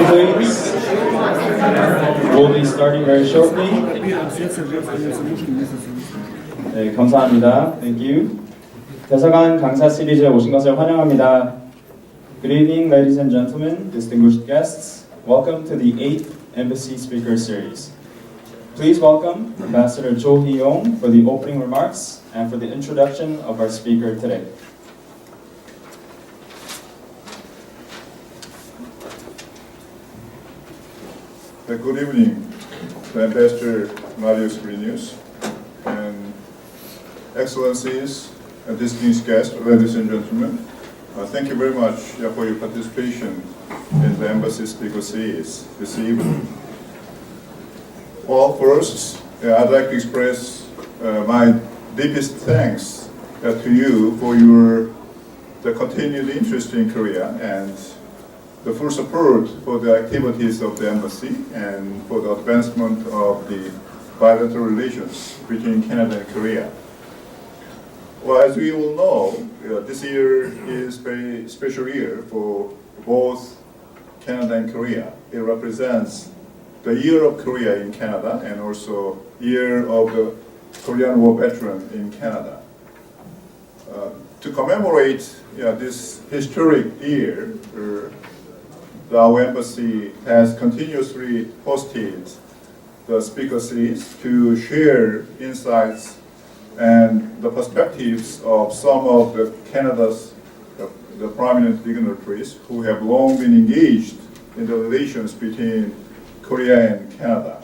please. We'll be starting very shortly. 네, 감사합니다. Thank you. 대사관 강사 시리즈에 오신 것을 환영합니다. Good evening, ladies and gentlemen, distinguished guests. Welcome to the 8th Embassy Speaker Series. Please welcome Ambassador Cho Hee-yong for the opening remarks and for the introduction of our speaker today. Good evening, Ambassador Marius Grinius, and Excellencies, and distinguished guests, ladies and gentlemen. Thank you very much for your participation in the Embassy Speaker Series this evening. Well, first, I'd like to express my deepest thanks to you for the continued interest in Korea and the full support for the activities of the embassy and for the advancement of the bilateral relations between Canada and Korea. Well, as we all know, this year is a very special year for both Canada and Korea. It represents the year of Korea in Canada and also year of the Korean War veteran in Canada. To commemorate this historic year, our embassy has continuously hosted the speaker series to share insights and the perspectives of some of the Canada's the prominent dignitaries who have long been engaged in the relations between Korea and Canada.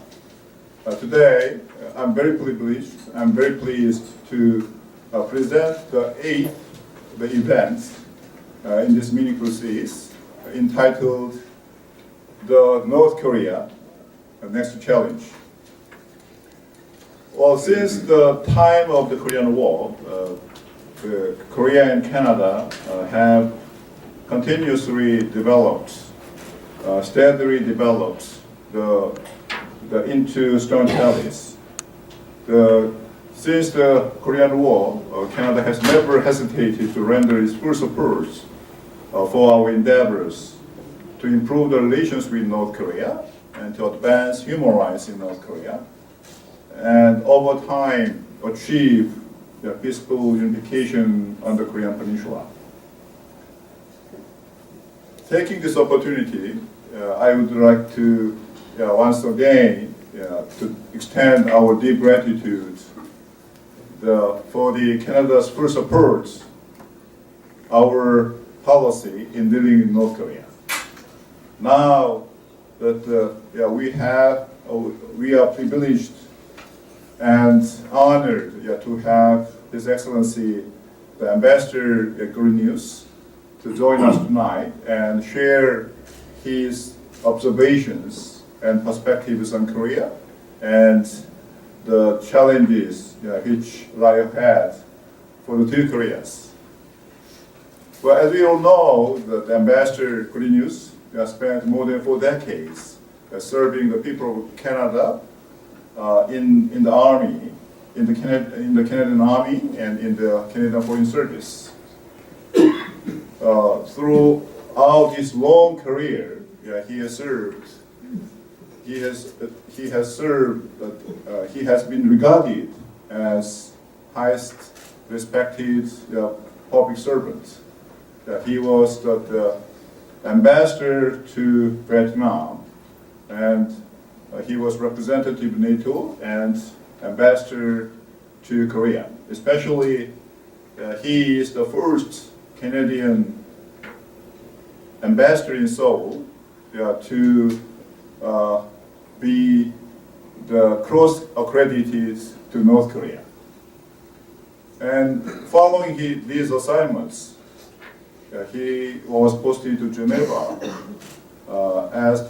Today, I'm very pleased to present the event in this meaningful series entitled The North Korea Next Challenge. Well, since the time of the Korean War, Korea and Canada have continuously steadily developed into strong allies. Since the Korean War, Canada has never hesitated to render its full support for our endeavors to improve the relations with North Korea and to advance human rights in North Korea, and over time achieve peaceful unification on the Korean Peninsula. Taking this opportunity, I would like to once again to extend our deep gratitude for the Canada's full support our policy in dealing with North Korea. Now that we are privileged and honored to have His Excellency the Ambassador Grinius to join us tonight and share his observations and perspectives on Korea and the challenges which lie ahead for the two Koreas. Well, as we all know, the Ambassador Grinius spent more than 4 decades serving the people of Canada in the army, in the Canadian Army and in the Canadian Foreign Service. Throughout his long career, he has been regarded as highest respected public servant. He was the ambassador to Vietnam, and he was representative NATO and ambassador to Korea. Especially, he is the first Canadian ambassador in Seoul to be the cross-accredited to North Korea. And following these assignments, he was posted to Geneva as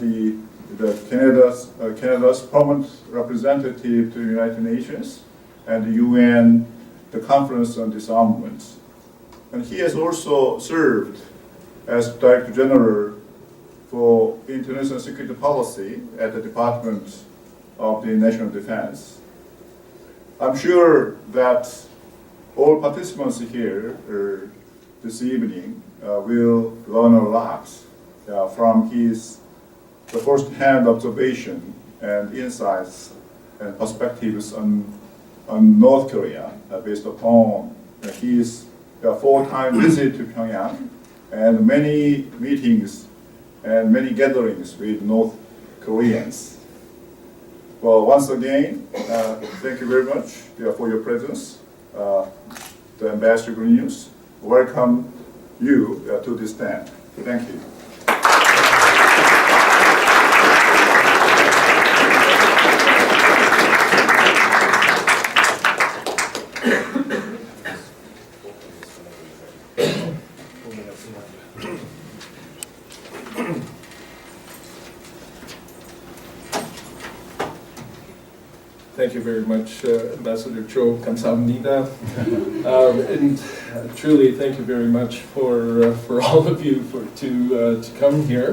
Canada's permanent representative to the United Nations and the UN, the Conference on Disarmament. And he has also served as Director General for International Security Policy at the Department of the National Defense. I'm sure that all participants here this evening will learn a lot from his the first-hand observation and insights and perspectives on North Korea based upon his 4-time visit to Pyongyang and many meetings and many gatherings with North Koreans. Well, once again, thank you very much for your presence. The Ambassador Green News welcome you to this stand. Thank you. Thank you very much, Ambassador Cho. 감사합니다. And truly, thank you very much for all of you to come here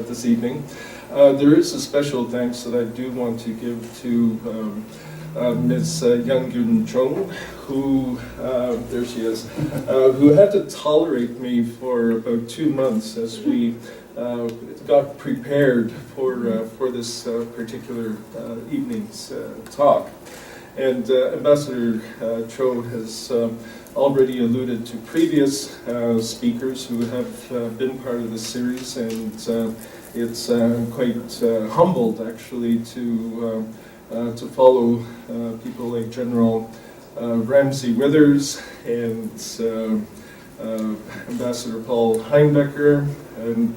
this evening. There is a special thanks that I do want to give to Ms. Young-Gyun Chung, who, there she is, who had to tolerate me for about 2 months as we got prepared for this particular evening's talk. And Ambassador Cho has already alluded to previous speakers who have been part of this series, and it's quite humbled actually to follow people like General Ramsey Withers and Ambassador Paul Heinbecker, and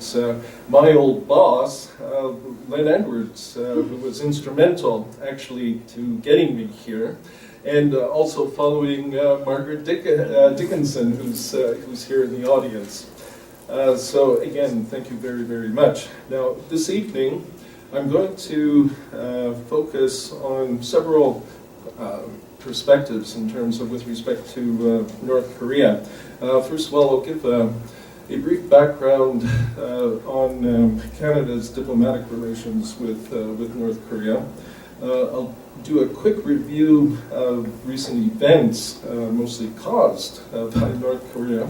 my old boss, Len Edwards, who was instrumental actually to getting me here, and also following Margaret Dickinson, who's here in the audience. So again, thank you very, very much. Now, this evening, I'm going to focus on several perspectives in terms of with respect to North Korea. First of all, I'll give a brief background on Canada's diplomatic relations with North Korea. I'll do a quick review of recent events, mostly caused by North Korea.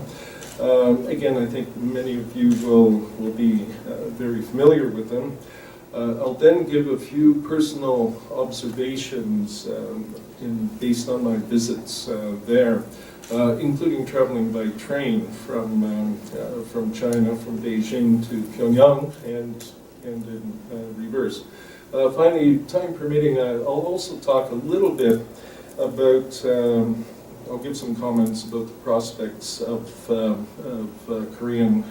Again, I think many of you will be very familiar with them. I'll then give a few personal observations based on my visits there, including traveling by train from China, from Beijing to Pyongyang, and in reverse. Finally, time permitting, I'll also talk a little bit about, I'll give some comments about the prospects of Korean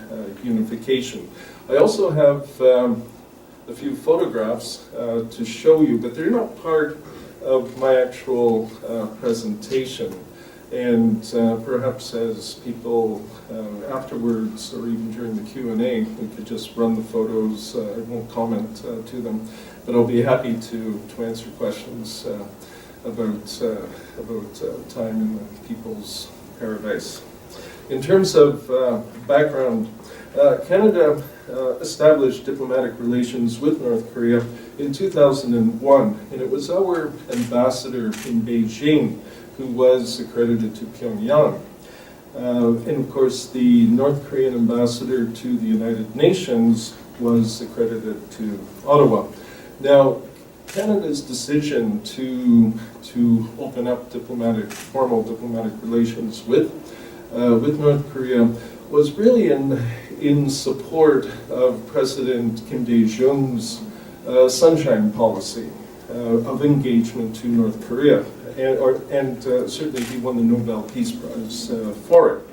unification. I also have a few photographs to show you, but they're not part of my actual presentation. And perhaps as people afterwards, or even during the Q&A, we could just run the photos. I won't comment to them, but I'll be happy to answer questions about time in the People's Paradise. In terms of background, Canada established diplomatic relations with North Korea in 2001, and it was our ambassador in Beijing who was accredited to Pyongyang. And of course, the North Korean ambassador to the United Nations was accredited to Ottawa. Now, Canada's decision to open up formal diplomatic relations with North Korea was really in support of President Kim Dae-jung's sunshine policy of engagement to North Korea, and certainly he won the Nobel Peace Prize for it.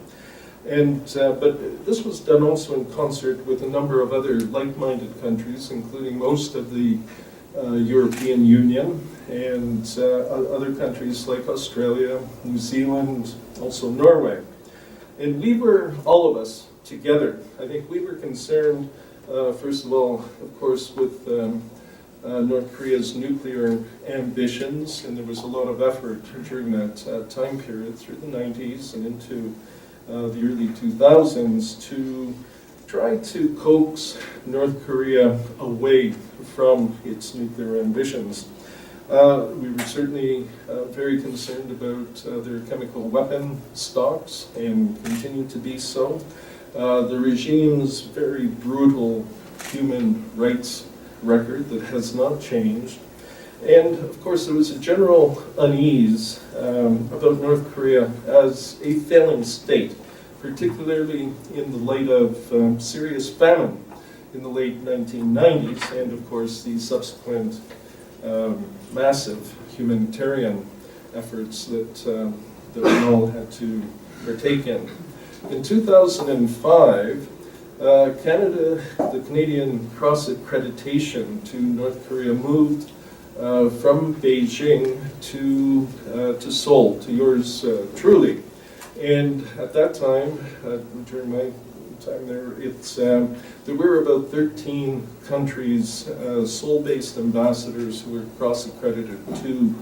And but this was done also in concert with a number of other like-minded countries, including most of the European Union and other countries like Australia, New Zealand, also Norway. And we were, all of us, together. I think we were concerned, first of all, of course, with North Korea's nuclear ambitions, and there was a lot of effort during that time period, through the 90s and into the early 2000s, to try to coax North Korea away from its nuclear ambitions. We were certainly very concerned about their chemical weapon stocks, and continue to be so. The regime's very brutal human rights record that has not changed. And of course, there was a general unease about North Korea as a failing state, particularly in the light of serious famine in the late 1990s, and of course the subsequent massive humanitarian efforts that we all had to partake in. In 2005, Canada, the Canadian Cross accreditation to North Korea moved from Beijing to Seoul, to yours truly. And at that time, during my time there, there were about 13 countries, Seoul-based ambassadors who were cross-accredited to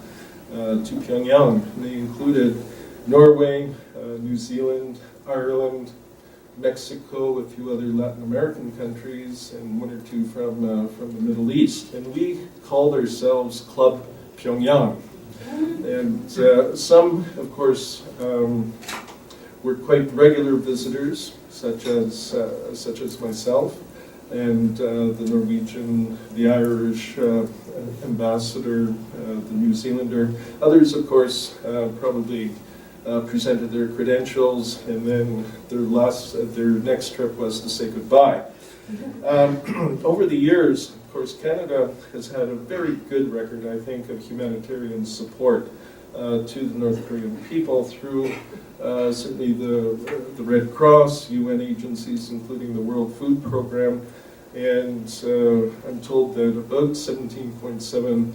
Pyongyang. And they included Norway, New Zealand, Ireland, Mexico, a few other Latin American countries, and one or two from the Middle East. And we called ourselves Club Pyongyang. And some, of course, were quite regular visitors, such as myself, and the Norwegian, the Irish ambassador, the New Zealander. Others, of course, probably presented their credentials, and then their next trip was to say goodbye. Over the years, of course, Canada has had a very good record, I think, of humanitarian support to the North Korean people through certainly the Red Cross, UN agencies, including the World Food Program, and I'm told that about $17.7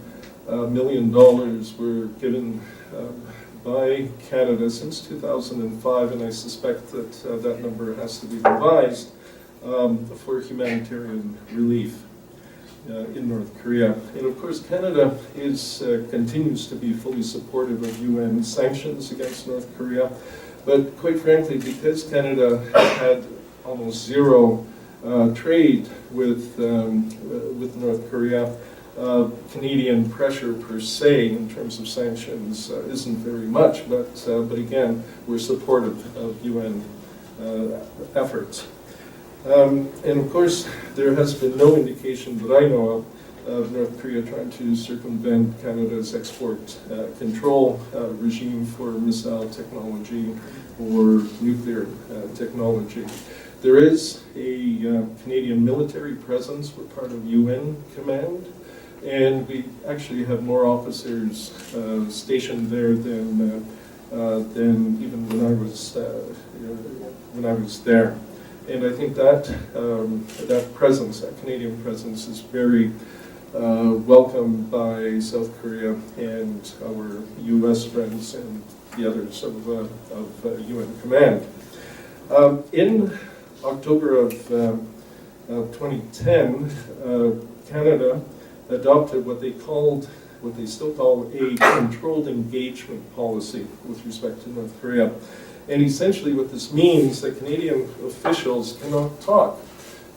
million were given by Canada since 2005, and I suspect that that number has to be revised for humanitarian relief in North Korea. And of course, Canada continues to be fully supportive of UN sanctions against North Korea, but quite frankly, because Canada had almost zero trade with North Korea, Canadian pressure per se in terms of sanctions isn't very much, but again, we're supportive of UN efforts. And of course, there has been no indication that I know of North Korea trying to circumvent Canada's export control regime for missile technology or nuclear technology. There is a Canadian military presence. We're part of UN Command, and we actually have more officers stationed there than even when I was there. And I think that that presence, that Canadian presence, is very welcomed by South Korea and our U.S. friends and the others of UN Command. In October of 2010, Canada adopted what they still call a controlled engagement policy with respect to North Korea. And essentially what this means, that Canadian officials cannot talk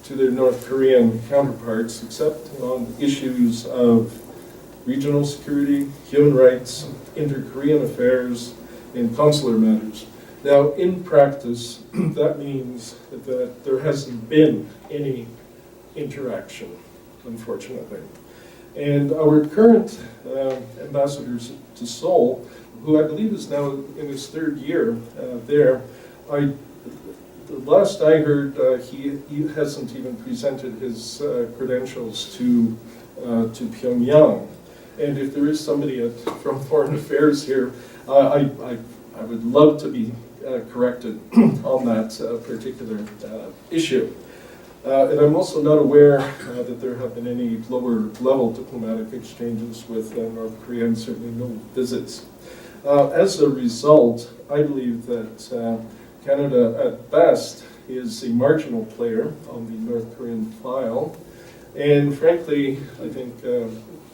to their North Korean counterparts except on issues of regional security, human rights, inter-Korean affairs, and consular matters. Now, in practice, that means that there hasn't been any interaction, unfortunately. And our current ambassador to Seoul, who I believe is now in his third year there, the last I heard, he hasn't even presented his credentials to Pyongyang. And if there is somebody from Foreign Affairs here, I would love to be corrected on that particular issue. And I'm also not aware that there have been any lower level diplomatic exchanges with North Korea, and certainly no visits. As a result, I believe that Canada, at best, is a marginal player on the North Korean file. And frankly, I think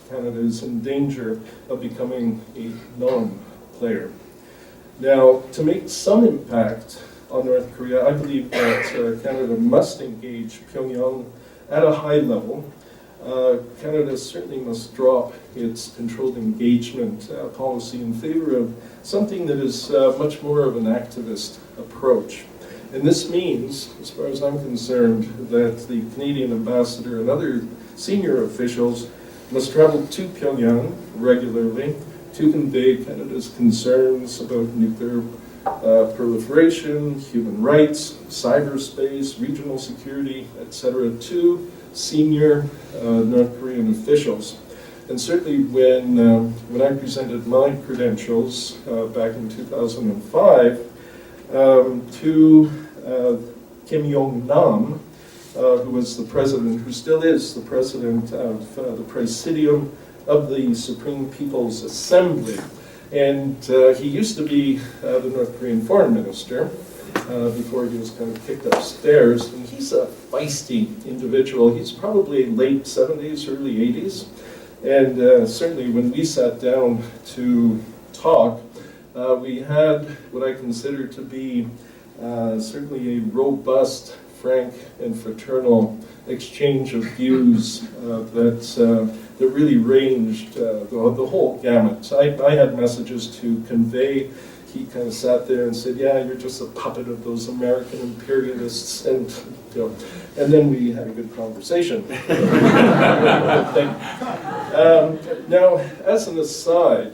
Canada is in danger of becoming a non-player. Now, to make some impact on North Korea, I believe that Canada must engage Pyongyang at a high level. Canada certainly must drop its controlled engagement policy in favor of something that is much more of an activist approach. And this means, as far as I'm concerned, that the Canadian ambassador and other senior officials must travel to Pyongyang regularly to convey Canada's concerns about nuclear proliferation, human rights, cyberspace, regional security, etc., to senior North Korean officials. And certainly when I presented my credentials back in 2005 to Kim Yong-nam, who was the president, who still is the president of the Presidium of the Supreme People's Assembly. And he used to be the North Korean foreign minister before he was kind of kicked upstairs. And he's a feisty individual. He's probably late 70s, early 80s. And certainly when we sat down to talk, we had what I consider to be certainly a robust, frank, and fraternal exchange of views that really ranged the whole gamut. I had messages to convey. He kind of sat there and said, "Yeah, you're just a puppet of those American imperialists," and then we had a good conversation. Now, as an aside,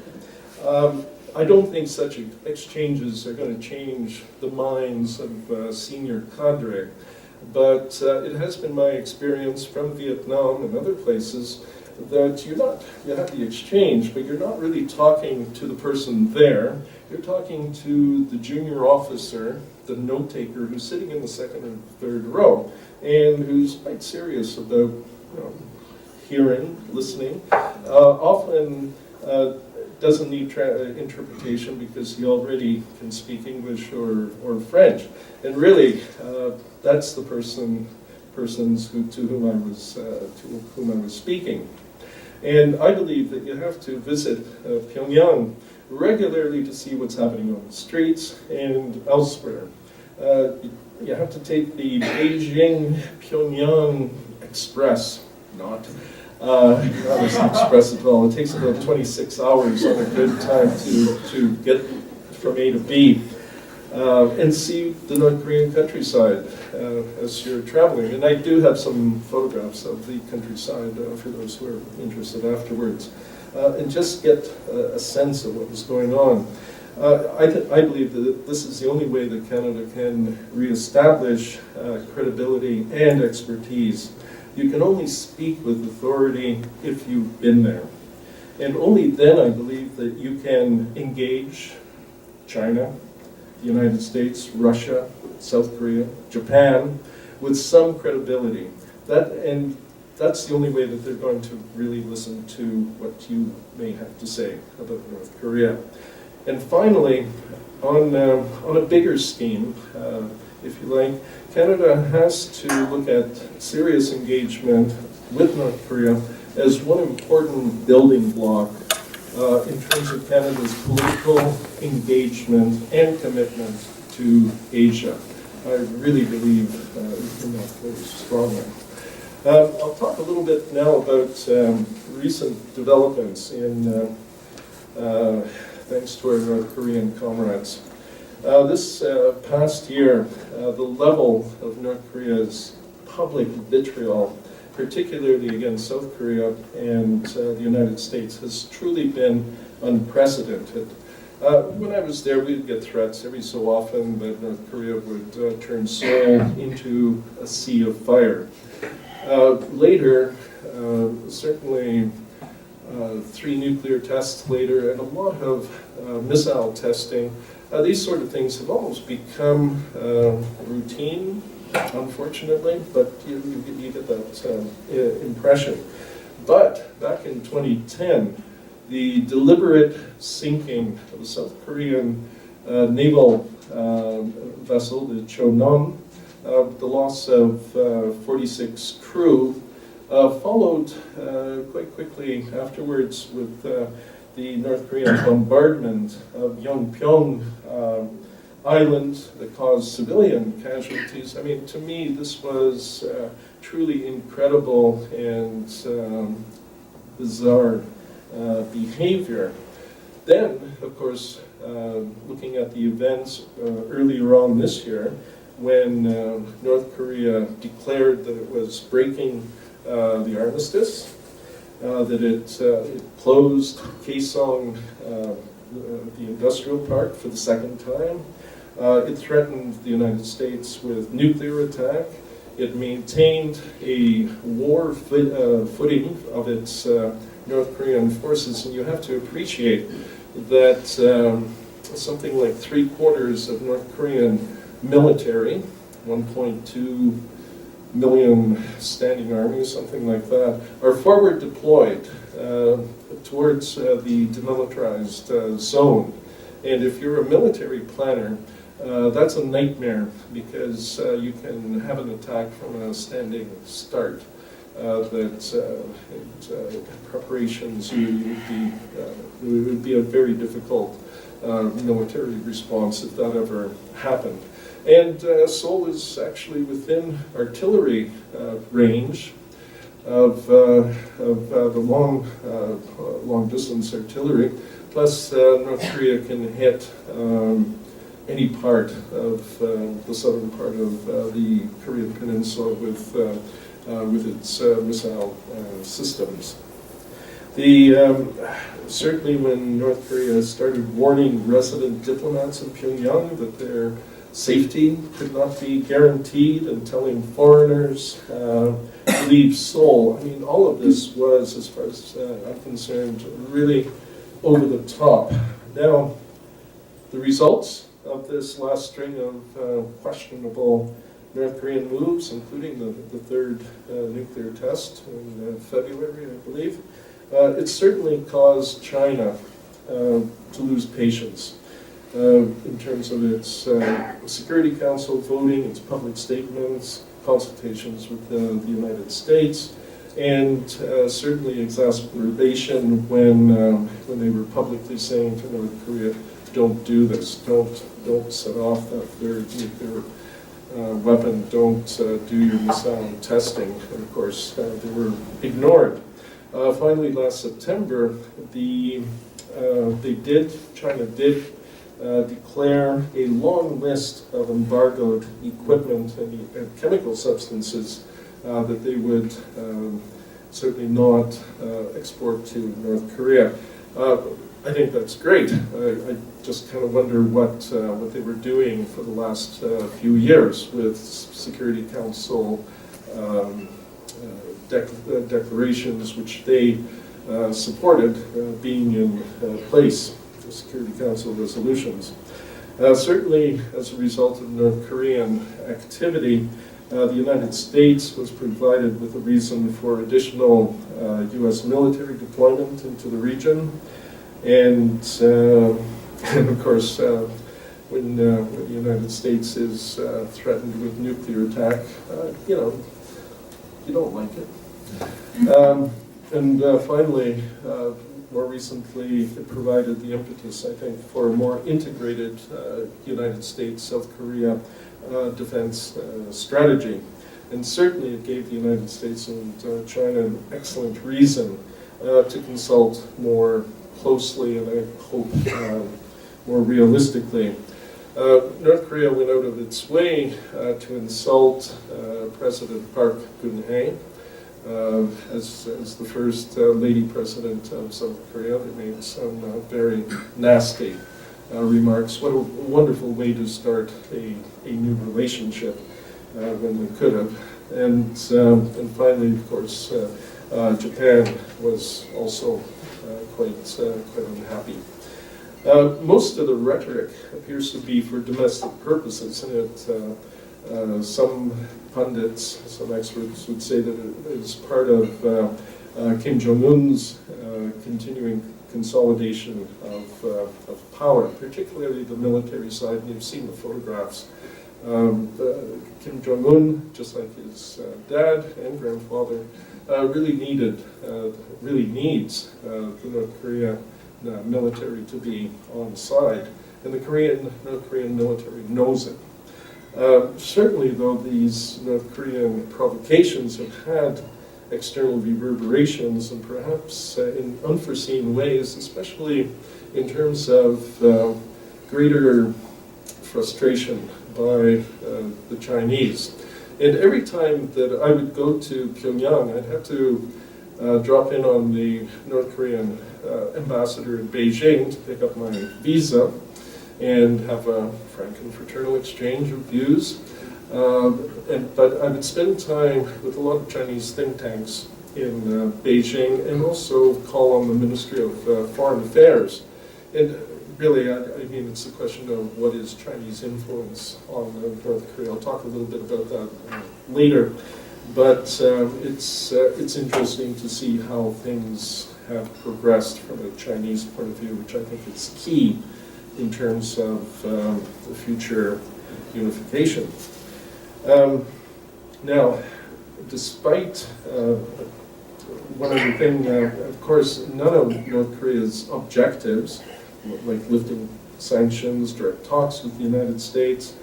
I don't think such exchanges are going to change the minds of senior cadre, but it has been my experience from Vietnam and other places that you have the exchange, but you're not really talking to the person there. You're talking to the junior officer, the note taker, who's sitting in the second or third row, and who's quite serious about hearing, listening. Often doesn't need interpretation because he already can speak English or French, and really that's the persons to whom I was speaking. And I believe that you have to visit Pyongyang regularly to see what's happening on the streets and elsewhere. You have to take the Beijing-Pyongyang Express, not as an express at all. It takes about 26 hours on a good time to get from A to B. And see the North Korean countryside as you're traveling. And I do have some photographs of the countryside for those who are interested afterwards. And just get a sense of what was going on. I believe that this is the only way that Canada can reestablish credibility and expertise. You can only speak with authority if you've been there. And only then I believe that you can engage China, the United States, Russia, South Korea, Japan, with some credibility. That's the only way that they're going to really listen to what you may have to say about North Korea. And finally, on a bigger scheme, if you like, Canada has to look at serious engagement with North Korea as one important building block in terms of Canada's political engagement and commitment to Asia. I really believe in that very strongly. I'll talk a little bit now about recent developments thanks to our North Korean comrades. This past year, the level of North Korea's public vitriol, particularly against South Korea and the United States, has truly been unprecedented. When I was there, we'd get threats every so often that North Korea would turn Seoul into a sea of fire. Later, certainly 3 nuclear tests later, and a lot of missile testing, these sort of things have almost become routine, unfortunately, but you get that impression. But back in 2010, the deliberate sinking of a South Korean naval vessel, the Cheonan, the loss of 46 crew, followed quite quickly afterwards with the North Korean bombardment of Yongpyong Island that caused civilian casualties. I mean, to me, this was truly incredible and bizarre behavior. Then, of course, looking at the events earlier on this year, when North Korea declared that it was breaking the armistice, that it closed Kaesong, the industrial park, for the second time. It threatened the United States with nuclear attack. It maintained a war footing of its North Korean forces, and you have to appreciate that something like 3/4 of North Korean military, 1.2 million standing army, something like that, are forward deployed towards the demilitarized zone. And if you're a military planner, that's a nightmare, because you can have an attack from a standing start. Preparations it would be a very difficult military response if that ever happened. And Seoul is actually within artillery range of the long distance artillery. Plus, North Korea can hit any part of the southern part of the Korean Peninsula with its missile systems. Certainly when North Korea started warning resident diplomats in Pyongyang that their safety could not be guaranteed, and telling foreigners to leave Seoul, I mean, all of this was, as far as I'm concerned, really over the top. Now, the results of this last string of questionable North Korean moves, including the third nuclear test in February, I believe, it certainly caused China to lose patience in terms of its Security Council voting, its public statements, consultations with the United States, and certainly exacerbation when they were publicly saying to North Korea, "Don't do this. Don't set off that third nuclear weapon. Don't do your missile testing." And of course, they were ignored. Finally, last September, China did declare a long list of embargoed equipment and chemical substances that they would certainly not export to North Korea. I think that's great. I just kind of wonder what they were doing for the last few years with Security Council declarations, which they supported being in place, the Security Council resolutions. Certainly, as a result of North Korean activity, the United States was provided with a reason for additional U.S. military deployment into the region. And of course, when the United States is threatened with nuclear attack, you don't like it. And finally, more recently, it provided the impetus, I think, for a more integrated United States-South Korea defense strategy. And certainly it gave the United States and China an excellent reason to consult more closely, and I hope more realistically. North Korea went out of its way to insult President Park Geun-hye as the first lady president of South Korea. They made some very nasty remarks. What a wonderful way to start a new relationship when they could have. And finally, of course, Japan was also quite unhappy. Most of the rhetoric appears to be for domestic purposes, and some pundits, some experts would say that it is part of Kim Jong-un's continuing consolidation of power, particularly the military side, and you've seen the photographs. Kim Jong-un, just like his dad and grandfather, really needs the North Korea military to be on side, and the North Korean military knows it. Certainly, though, these North Korean provocations have had external reverberations, and perhaps in unforeseen ways, especially in terms of greater frustration by the Chinese. And every time that I would go to Pyongyang, I'd have to drop in on the North Korean ambassador in Beijing to pick up my visa and have a frank and fraternal exchange of views. But I would spend time with a lot of Chinese think tanks in Beijing, and also call on the Ministry of Foreign Affairs. And really, I mean, it's a question of what is Chinese influence on North Korea. I'll talk a little bit about that later. But it's interesting to see how things have progressed from a Chinese point of view, which I think is key in terms of the future unification. Now, despite one other thing, of course, none of North Korea's objectives, like lifting sanctions, direct talks with the United States,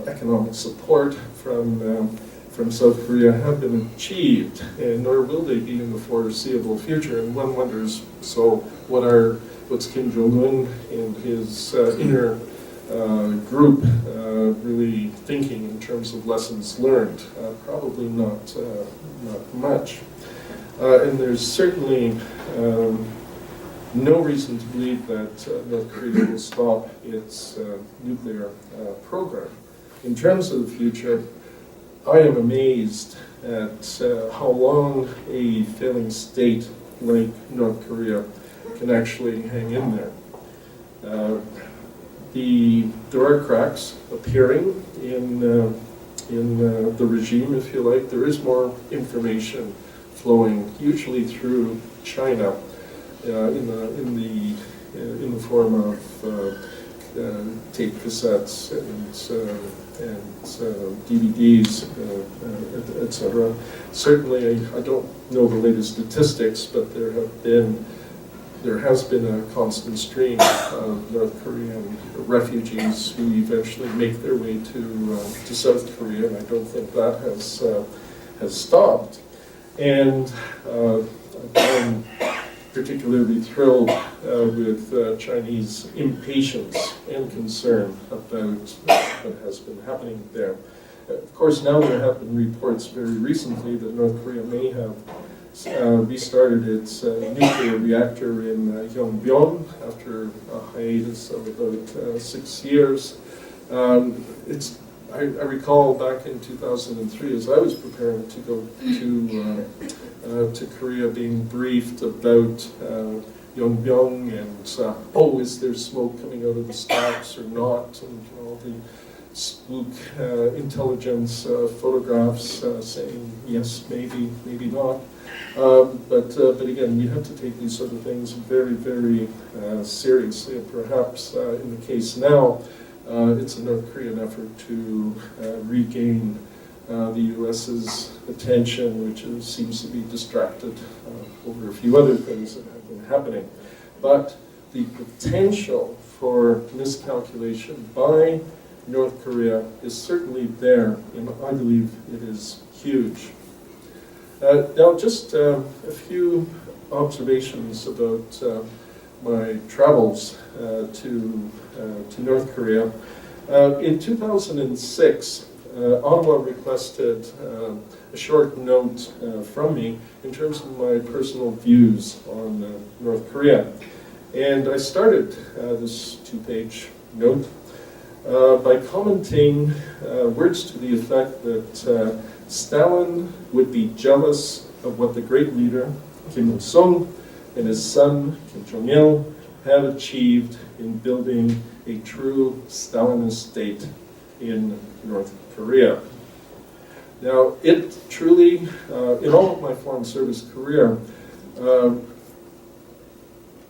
economic support from South Korea have been achieved, and nor will they be in the foreseeable future. And one wonders, so what's Kim Jong-un and his inner group really thinking in terms of lessons learned? Probably not much. And there's certainly no reason to believe that North Korea will stop its nuclear program. In terms of the future, I am amazed at how long a failing state like North Korea can actually hang in there. There are cracks appearing in the regime, if you like. There is more information flowing, usually through China, in the form of tape cassettes and DVDs, etc. Certainly, I don't know the latest statistics, but there has been a constant stream of North Korean refugees who eventually make their way to South Korea, and I don't think that has stopped. And I'm particularly thrilled with Chinese impatience and concern about what has been happening there. Of course, now there have been reports very recently that North Korea may have restarted its nuclear reactor in Yongbyon after a hiatus of about 6 years. I recall back in 2003, as I was preparing to go to Korea, being briefed about Yongbyon and is there smoke coming out of the stacks or not, and all the spook intelligence photographs saying yes, maybe, maybe not. But again, you have to take these sort of things very, very seriously. And perhaps in the case now, it's a North Korean effort to regain the U.S.'s attention, which seems to be distracted over a few other things that have been happening. But the potential for miscalculation by North Korea is certainly there, and I believe it is huge. Now, just a few observations about my travels to North Korea. In 2006, Ottawa requested a short note from me in terms of my personal views on North Korea. And I started this two-page note by commenting words to the effect that Stalin would be jealous of what the great leader Kim Il-sung and his son Kim Jong-il have achieved in building a true Stalinist state in North Korea. Now, it truly, in all of my foreign service career,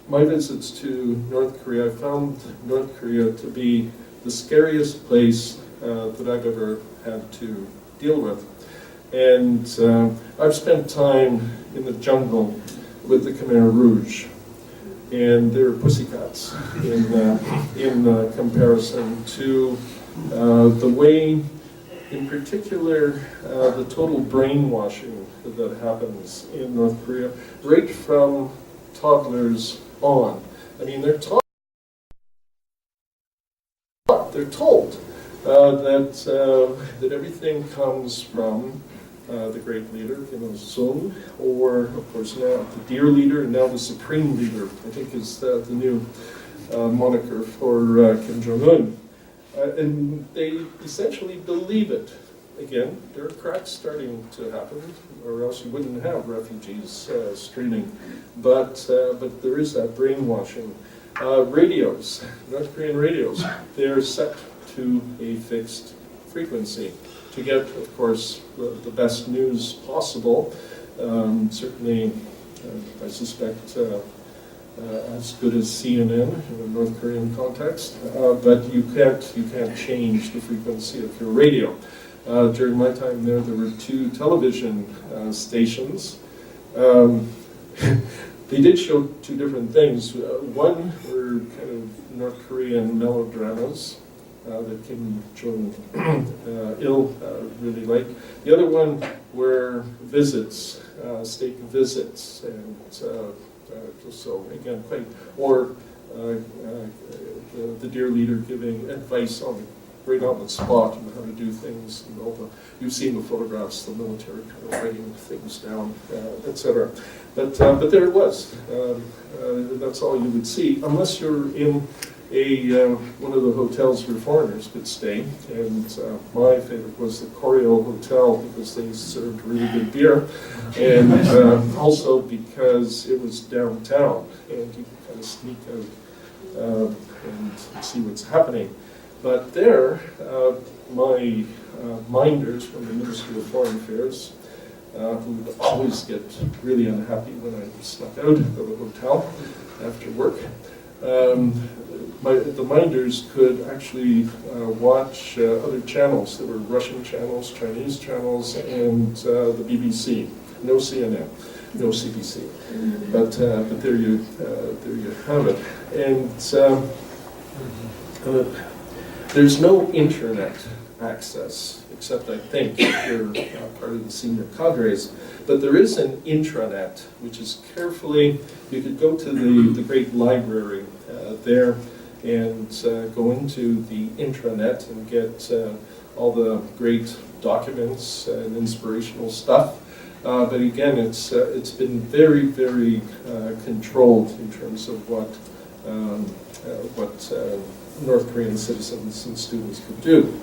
my visits to North Korea, I found North Korea to be the scariest place that I've ever had to deal with. And I've spent time in the jungle with the Khmer Rouge, and they're pussycats in comparison to the way, in particular, the total brainwashing that happens in North Korea, right from toddlers on. I mean, they're told that everything comes from the great leader, Kim Il-sung, or of course now the dear leader, and now the supreme leader, I think is the new moniker for Kim Jong-un. And they essentially believe it. Again, there are cracks starting to happen, or else you wouldn't have refugees streaming. But there is that brainwashing. Radios, North Korean radios, they're set to a fixed frequency to get, of course, the best news possible. Certainly, I suspect as good as CNN in a North Korean context, but you can't change the frequency of your radio. During my time there were 2 television stations. They did show 2 different things. One were kind of North Korean melodramas that Kim Jong-il really liked. The other one were visits, state visits, and so again, or the dear leader giving advice right on the spot on how to do things. And you've seen the photographs, the military kind of writing things down, etc. But there it was. That's all you would see, unless you're in one of the hotels where foreigners could stay. And my favorite was the Koryo Hotel because they served really good beer, and also because it was downtown and you could kind of sneak out and see what's happening. But there, my minders from the Ministry of Foreign Affairs, who would always get really unhappy when I snuck out of the hotel after work, the minders could actually watch other channels. There were Russian channels, Chinese channels, and the BBC. No CNN, no CBC. But there you have it. And there's no internet access, except I think if you're part of the senior cadres. But there is an intranet, which is carefully, you could go to the great library there and go into the intranet and get all the great documents and inspirational stuff. But again, it's been very, very controlled in terms of what North Korean citizens and students could do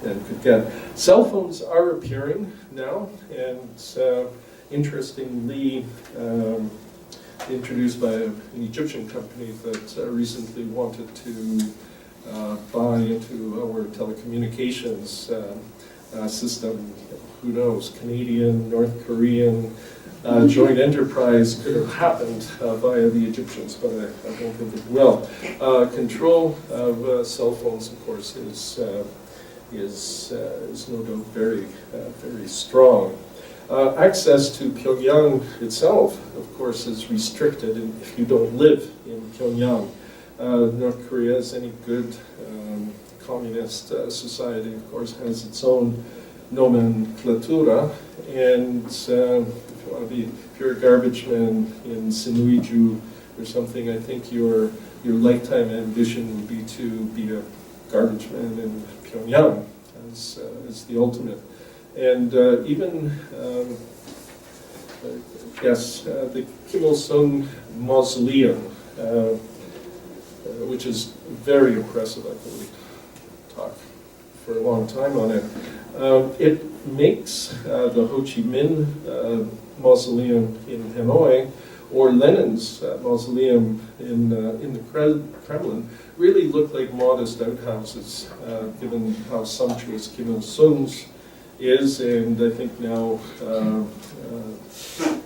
and could get. Cell phones are appearing now, and interestingly, introduced by an Egyptian company that recently wanted to buy into our telecommunications system. Who knows, Canadian, North Korean, joint enterprise could have happened via the Egyptians, but I don't think it will. Control of cell phones, of course, is no doubt very, very strong. Access to Pyongyang itself, of course, is restricted if you don't live in Pyongyang. North Korea, as any good communist society, of course, has its own nomenclatura, and if you're a garbage man in Sinuiju or something, I think your lifetime ambition would be to be a garbage man in Pyongyang as the ultimate. And even, the Kim Il-sung Mausoleum, which is very impressive. I could talk for a long time on it. It makes the Ho Chi Minh Mausoleum in Hanoi or Lenin's mausoleum in the Kremlin really look like modest outhouses, given how sumptuous Kim Il-sung's is, and I think now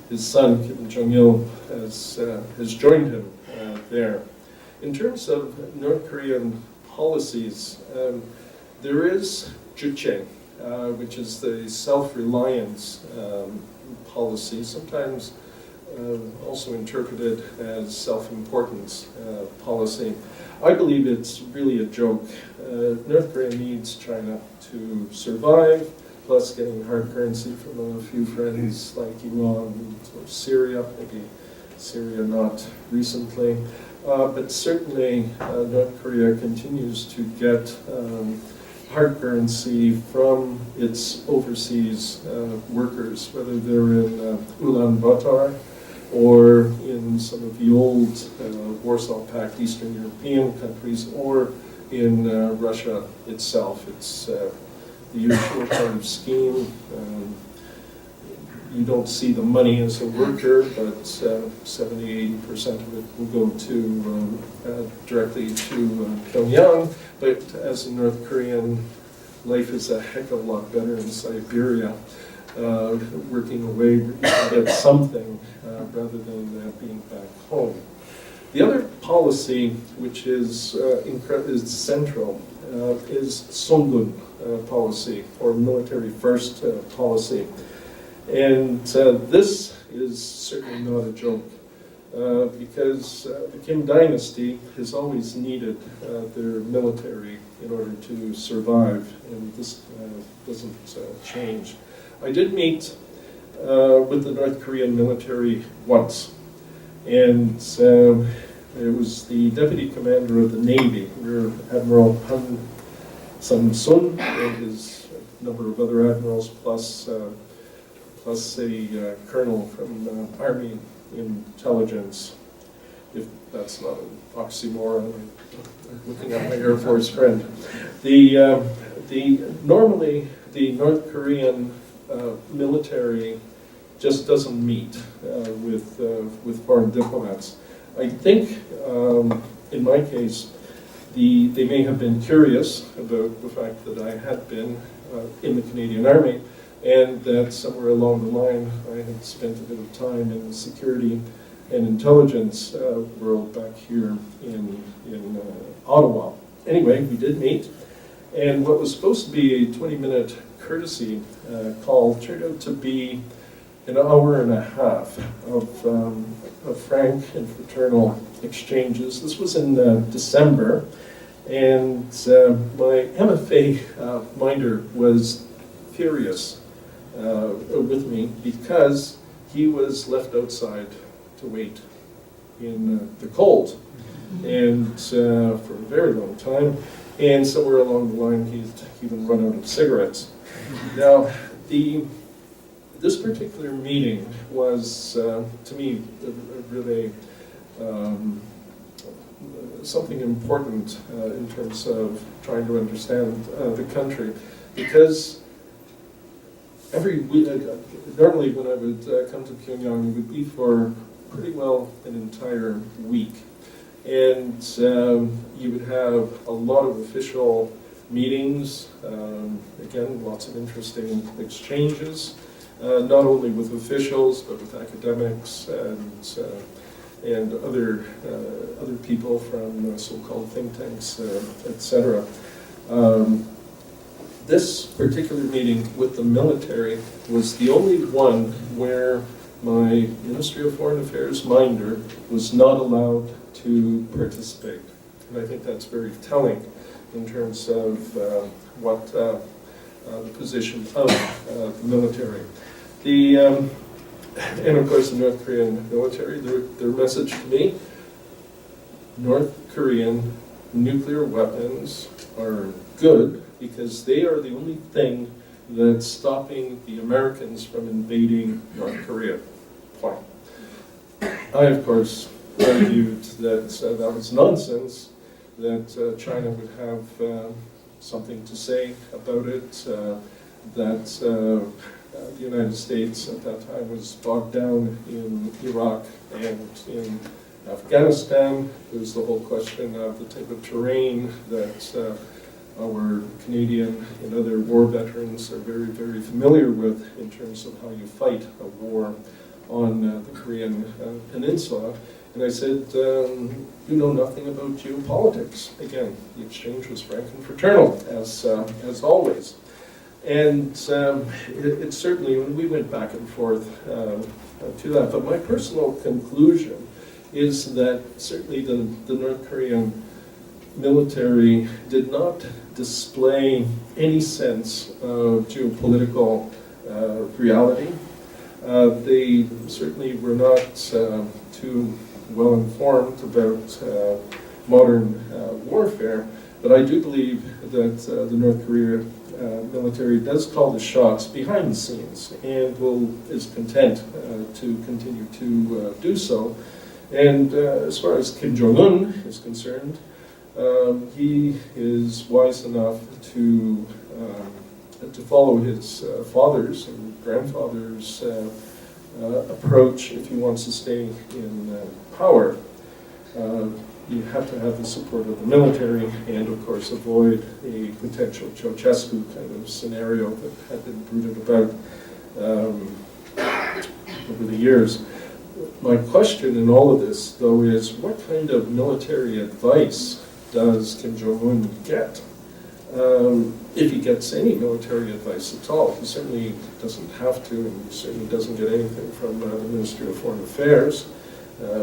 his son Kim Jong-il has joined him there. In terms of North Korean policies, there is Juche, which is the self-reliance policy, sometimes also interpreted as self-importance policy. I believe it's really a joke. North Korea needs China to survive, plus getting hard currency from a few friends like Iran or Syria, maybe Syria not recently. But certainly North Korea continues to get hard currency from its overseas workers, whether they're in Ulaanbaatar or in some of the old Warsaw Pact Eastern European countries, or in Russia itself. It's the usual kind of scheme. You don't see the money as a worker, but 70–80% of it will go to directly to Pyongyang. But as a North Korean, life is a heck of a lot better in Siberia. Working away, you can get something rather than being back home. The other policy, which is central, is Songun policy, or military first policy. And this is certainly not a joke, because the Kim dynasty has always needed their military in order to survive, and this doesn't change. I did meet with the North Korean military once, and it was the deputy commander of the Navy, Rear Admiral Han Sun and his number of other admirals, plus a colonel from Army Intelligence, if that's not an oxymoron. I'm looking at my Air Force friend. Normally the North Korean military just doesn't meet with foreign diplomats. I think, in my case, they may have been curious about the fact that I had been in the Canadian Army, and that somewhere along the line I had spent a bit of time in the security and intelligence world back here in Ottawa. Anyway, we did meet, and what was supposed to be a 20-minute courtesy call turned out to be an hour and a half of frank and fraternal exchanges. This was in December, and my MFA minder was furious with me because he was left outside to wait in the cold, and for a very long time, and somewhere along the line he'd even run out of cigarettes. Now, this particular meeting was, to me, really something important in terms of trying to understand the country, because every week, normally when I would come to Pyongyang, it would be for pretty well an entire week, and you would have a lot of official meetings, again, lots of interesting exchanges, not only with officials, but with academics and other people from so-called think tanks, etc. This particular meeting with the military was the only one where my Ministry of Foreign Affairs minder was not allowed to participate. And I think that's very telling in terms of what the position of the military. And of course the North Korean military, their message to me, North Korean nuclear weapons are good because they are the only thing that's stopping the Americans from invading North Korea. Fine. I, of course, argued that that was nonsense, that China would have something to say about it, that the United States at that time was bogged down in Iraq and in Afghanistan. There was the whole question of the type of terrain that our Canadian and other war veterans are very, very familiar with in terms of how you fight a war on the Korean Peninsula. And I said, you know nothing about geopolitics. Again, the exchange was frank and fraternal, as always. And it certainly, when we went back and forth to that, but my personal conclusion is that certainly the North Korean military did not display any sense of geopolitical reality. They certainly were not too well informed about modern warfare, But I do believe that the North Korea military does call the shots behind the scenes and is content to continue to do so. And as far as Kim Jong-un is concerned, he is wise enough to follow his father's and grandfather's approach if he wants to stay in power. You have to have the support of the military and, of course, avoid a potential Ceausescu kind of scenario that had been brooded about over the years. My question in all of this, though, is what kind of military advice does Kim Jong-un get? If he gets any military advice at all. He certainly doesn't have to, and he certainly doesn't get anything from the Ministry of Foreign Affairs.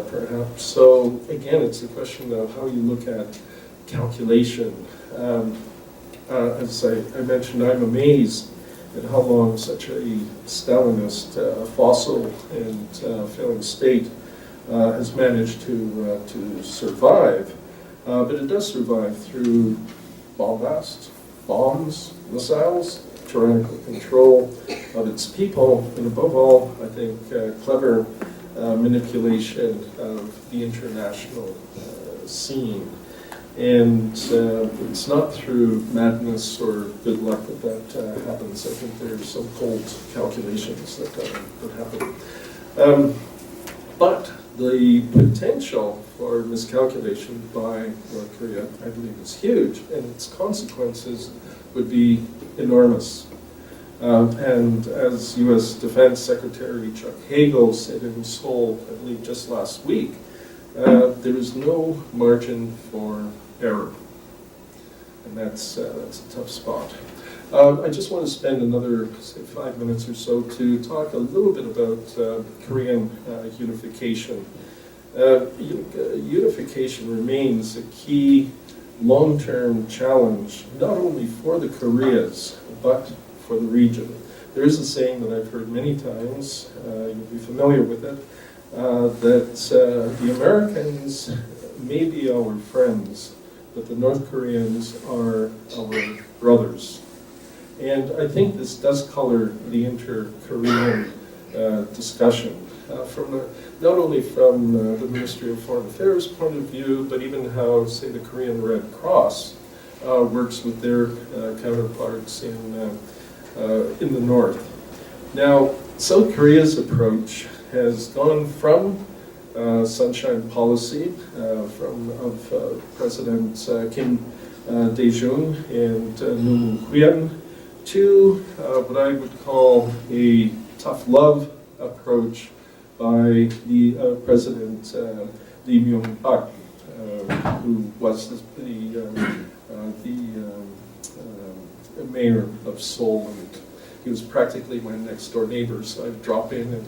Perhaps. So again, it's a question of how you look at calculation. As I mentioned, I'm amazed at how long such a Stalinist fossil and failing state has managed to survive. But it does survive through bombasts, bombs, missiles, tyrannical control of its people, and above all, I think, clever manipulation of the international scene. And it's not through madness or good luck that happens. I think there's some cold calculations that happen. But the potential for miscalculation by North Korea, I believe, is huge, and its consequences would be enormous. And as U.S. Defense Secretary Chuck Hagel said in Seoul, I believe just last week, there is no margin for error. And that's a tough spot. I just want to spend another, say, 5 minutes or so to talk a little bit about Korean unification. Unification remains a key long-term challenge, not only for the Koreas, but for the region. There is a saying that I've heard many times, you'll be familiar with it, that the Americans may be our friends, but the North Koreans are our brothers. And I think this does color the inter-Korean discussion, not only from the Ministry of Foreign Affairs point of view, but even how, say, the Korean Red Cross works with their counterparts in the North. Now, South Korea's approach has gone from sunshine policy of President Kim Dae-jung and Roh Moo-hyun to what I would call a tough love approach by the President Lee Myung-bak, who was the mayor of Seoul, and he was practically my next door neighbor, so I'd drop in and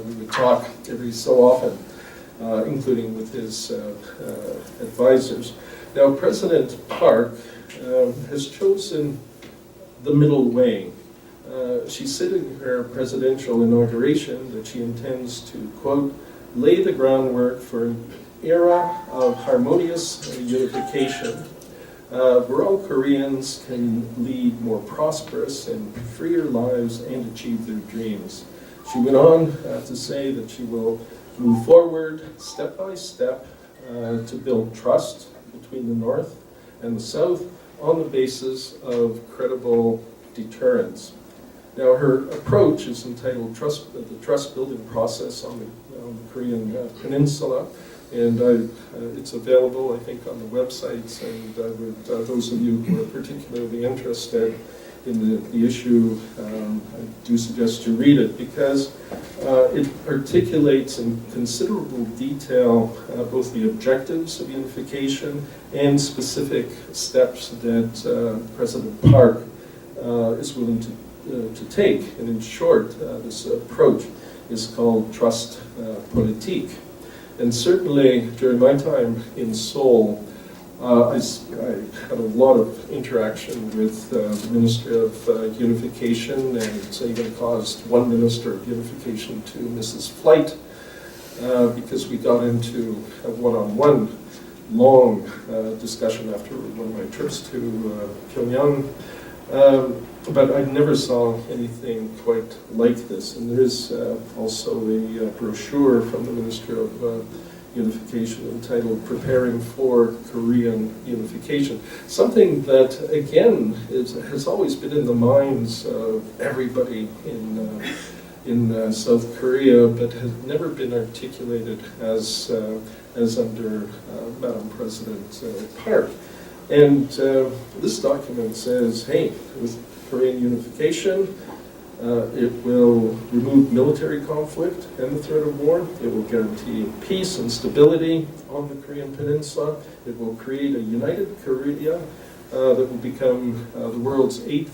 we would talk every so often, including with his advisors. Now, President Park has chosen the middle way. She said in her presidential inauguration that she intends to, quote, lay the groundwork for an era of harmonious unification where all Koreans can lead more prosperous and freer lives and achieve their dreams. She went on to say that she will move forward step by step to build trust between the North and the South on the basis of credible deterrence. Now, her approach is entitled the Trust Building Process on the Korean Peninsula, and it's available, I think, on the websites, and with those of you who are particularly interested in the issue, I do suggest you read it, because it articulates in considerable detail both the objectives of unification and specific steps that President Park is willing to take. And in short, this approach is called trust politique. And certainly during my time in Seoul, I had a lot of interaction with the Ministry of Unification, and it's even caused one Minister of Unification to miss his flight because we got into a one-on-one long discussion after one of my trips to Pyongyang. But I never saw anything quite like this. And there is also a brochure from the Minister of Unification entitled Preparing for Korean Unification. Something that, again, has always been in the minds of everybody in South Korea, but has never been articulated as under Madam President Park. And this document says, hey, with Korean unification, it will remove military conflict and the threat of war. It will guarantee peace and stability on the Korean Peninsula. It will create a united Korea that will become the world's 8th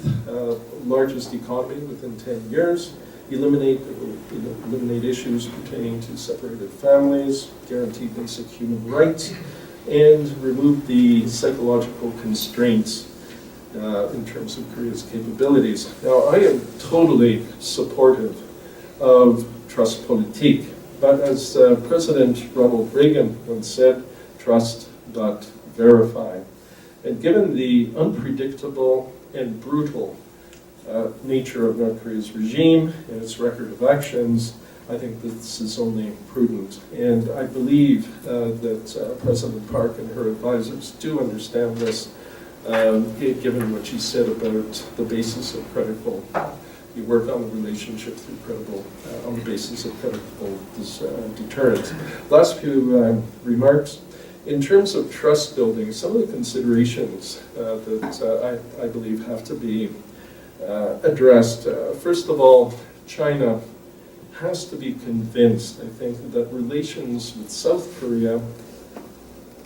largest economy within 10 years. It will eliminate issues pertaining to separated families, guarantee basic human rights, and remove the psychological constraints in terms of Korea's capabilities. Now, I am totally supportive of trust politique, but as President Ronald Reagan once said, trust but verify. And given the unpredictable and brutal nature of North Korea's regime and its record of actions, I think this is only prudent. And I believe that President Park and her advisors do understand this, given what she said about the basis of credible, you work on the relationship through credible, on the basis of credible deterrence. Last few remarks. In terms of trust building, some of the considerations that I believe have to be addressed. First of all, China has to be convinced, I think, that relations with South Korea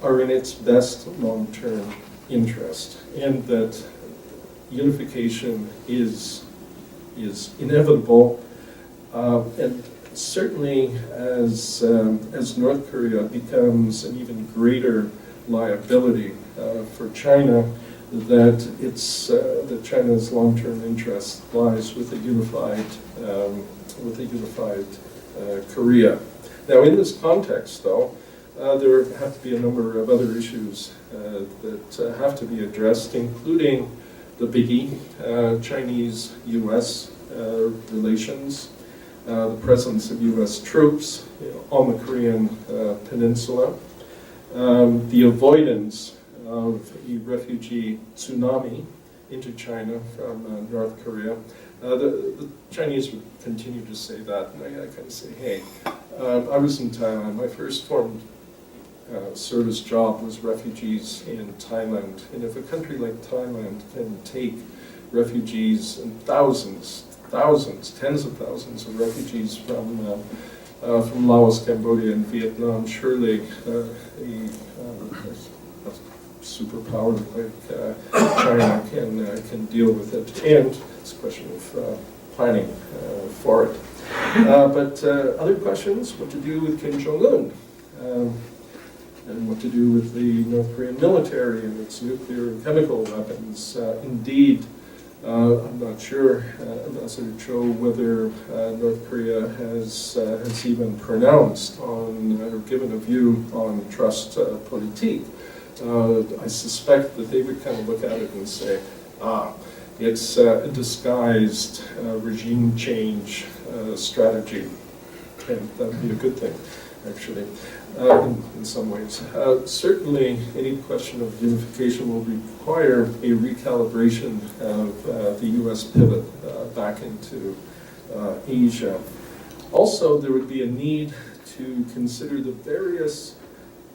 are in its best long-term interest, and that unification is inevitable, and certainly as North Korea becomes an even greater liability for China, that China's long-term interest lies with a unified Korea. Now, in this context, though, there have to be a number of other issues that have to be addressed, including the biggie, Chinese-U.S. relations, the presence of U.S. troops on the Korean Peninsula, the avoidance of a refugee tsunami into China from North Korea. The Chinese would continue to say that, and I kind of say, hey, I was in Thailand. My first foreign service job was refugees in Thailand, and if a country like Thailand can take refugees and thousands, tens of thousands of refugees from Laos, Cambodia, and Vietnam, surely a superpower like China can deal with it, and it's a question of planning for it. But other questions, what to do with Kim Jong-un, and what to do with the North Korean military and its nuclear and chemical weapons. Indeed, I'm not sure, Ambassador Cho, whether North Korea has even pronounced on or given a view on trust politique. I suspect that they would kind of look at it and say, it's a disguised regime change strategy, and that would be a good thing, actually, in some ways. Certainly, any question of unification will require a recalibration of the U.S. pivot back into Asia. Also, there would be a need to consider the various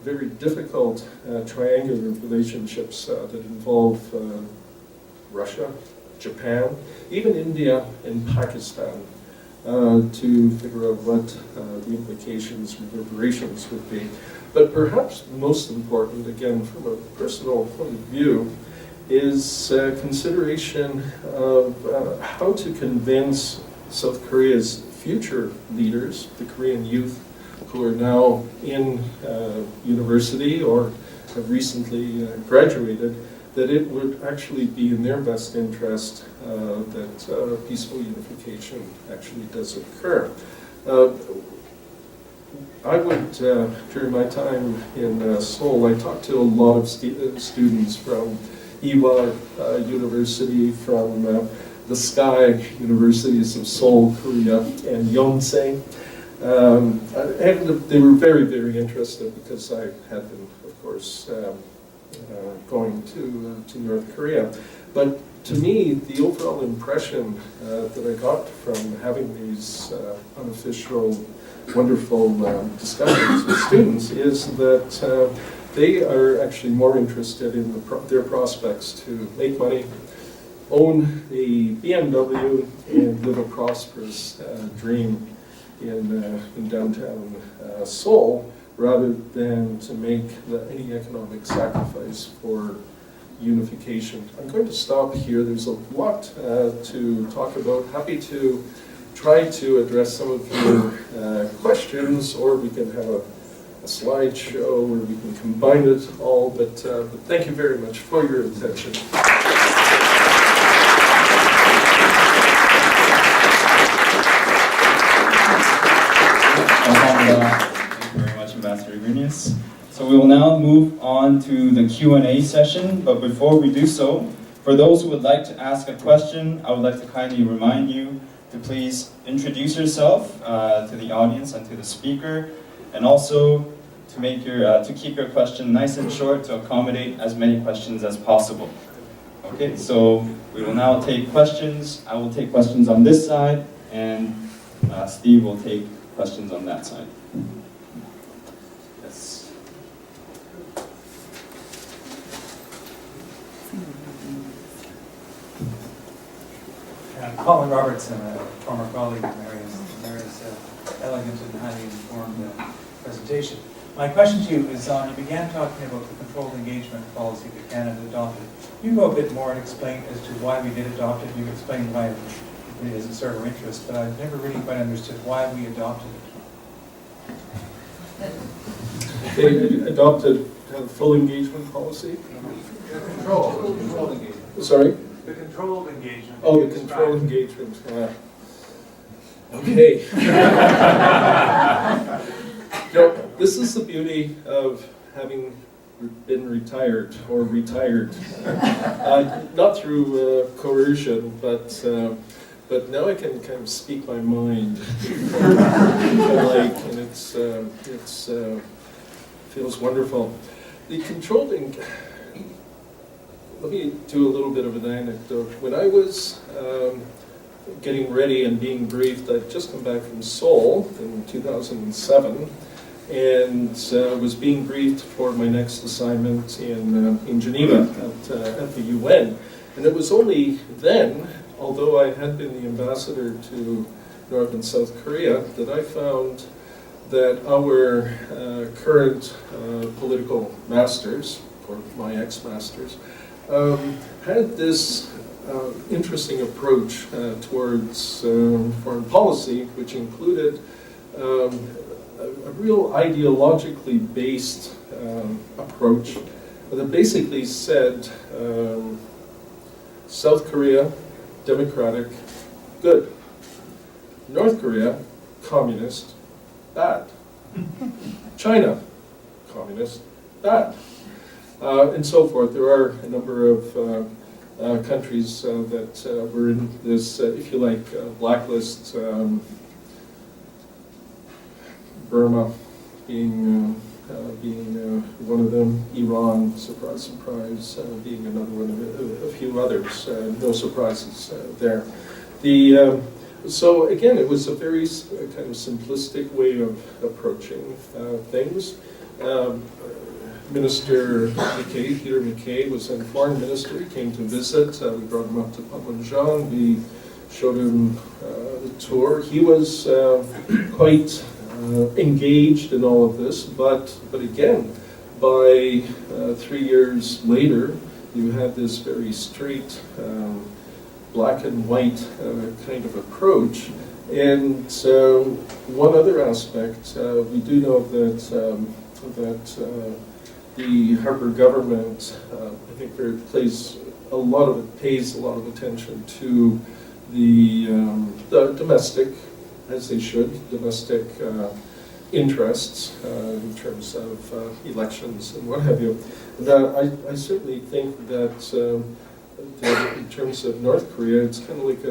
very difficult triangular relationships that involve Russia, Japan, even India and Pakistan, to figure out what the implications, reverberations would be. But perhaps most important, again, from a personal point of view, is consideration of how to convince South Korea's future leaders, the Korean youth who are now in university or have recently graduated, that it would actually be in their best interest that peaceful unification actually does occur. I would, during my time in Seoul, I talked to a lot of students from Ewha University, from the Sky Universities of Seoul, Korea, and Yonsei. And they were very, very interested because I had been, of course, going to North Korea. But to me, the overall impression that I got from having these unofficial, wonderful discussions with students is that they are actually more interested in their prospects to make money, own a BMW, and live a prosperous dream in downtown Seoul, rather than to make any economic sacrifice for unification. I'm going to stop here. There's a lot to talk about. Happy to try to address some of your questions, or we can have a slideshow where we can combine it all, but thank you very much for your attention. Thank you very much, Ambassador Grinius. So we will now move on to the Q&A session, but before we do so, for those who would like to ask a question, I would like to kindly remind you to please introduce yourself to the audience and to the speaker, and also to keep your question nice and short to accommodate as many questions as possible. Okay, so we will now take questions. I will take questions on this side, and Steve will take questions on that side. Yes. Colin Robertson, a former colleague of Mary's elegant and highly informed presentation. My question to you is on, you began talking about the controlled engagement policy that Canada adopted. Can you go a bit more and explain as to why we did adopt it? You explained why it doesn't serve our interest, but I've never really quite understood why we adopted it. They adopted a full engagement policy? Controlled engagement. Sorry? The controlled engagement. Oh, the controlled engagement. Okay. This is the beauty of having been retired, or retired. Not through coercion, but now I can kind of speak my mind. And it's feels wonderful. The controlling. Let me do a little bit of an anecdote. When I was getting ready and being briefed, I'd just come back from Seoul in 2007, and was being briefed for my next assignment in Geneva at the UN. And it was only then, although I had been the ambassador to North and South Korea, that I found that our current political masters, or my ex-masters, had this interesting approach towards foreign policy, which included a real ideologically based approach that basically said South Korea, democratic, good. North Korea, communist, bad. China, communist, bad. And so forth. There are a number of countries that were in this, if you like, blacklist. Burma being one of them. Iran, surprise, surprise, being another one of a few others. No surprises there. So again, it was a very kind of simplistic way of approaching things. Minister McKay, Peter McKay, was a foreign minister. He came to visit. We brought him up to Panmunjom. We showed him the tour. He was quite engaged in all of this, but again, by 3 years later, you had this very straight, black and white kind of approach. And one other aspect, we do know that the Harper government, I think, pays a lot of attention to the domestic, as they should, domestic interests in terms of elections and what have you. And I certainly think that, that in terms of North Korea, it's kind of like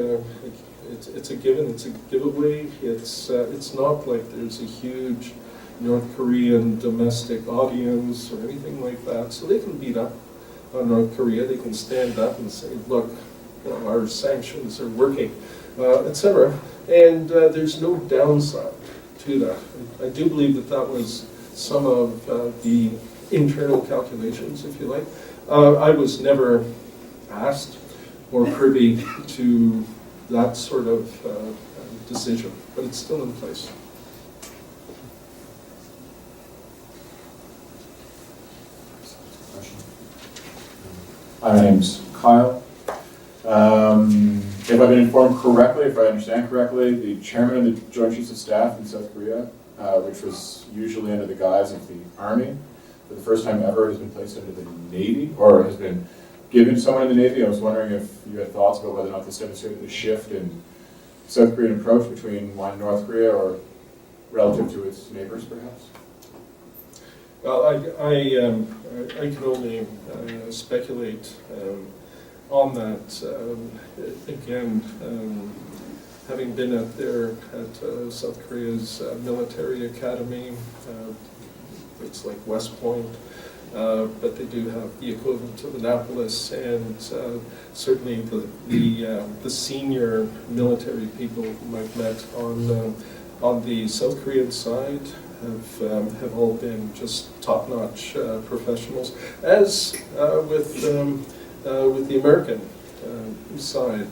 it's a given, it's a giveaway. It's not like there's a huge North Korean domestic audience or anything like that, so they can beat up on North Korea. They can stand up and say, look, you know, our sanctions are working, etc. And there's no downside to that. I do believe that that was some of the internal calculations, if you like. I was never asked or privy to that sort of decision, but it's still in place. Hi, my name's Kyle. If I've been informed correctly, if I understand correctly, the chairman of the Joint Chiefs of Staff in South Korea, which was usually under the guise of the Army, for the first time ever has been placed under the Navy, or has been given to someone in the Navy. I was wondering if you had thoughts about whether or not this demonstrated a shift in South Korean approach between one North Korea or relative to its neighbors, perhaps? Well, I can only speculate on that. Again, having been at South Korea's military academy, it's like West Point, but they do have the equivalent of Annapolis, and certainly the senior military people whom I've met on the South Korean side have all been just top-notch professionals, as with the American side.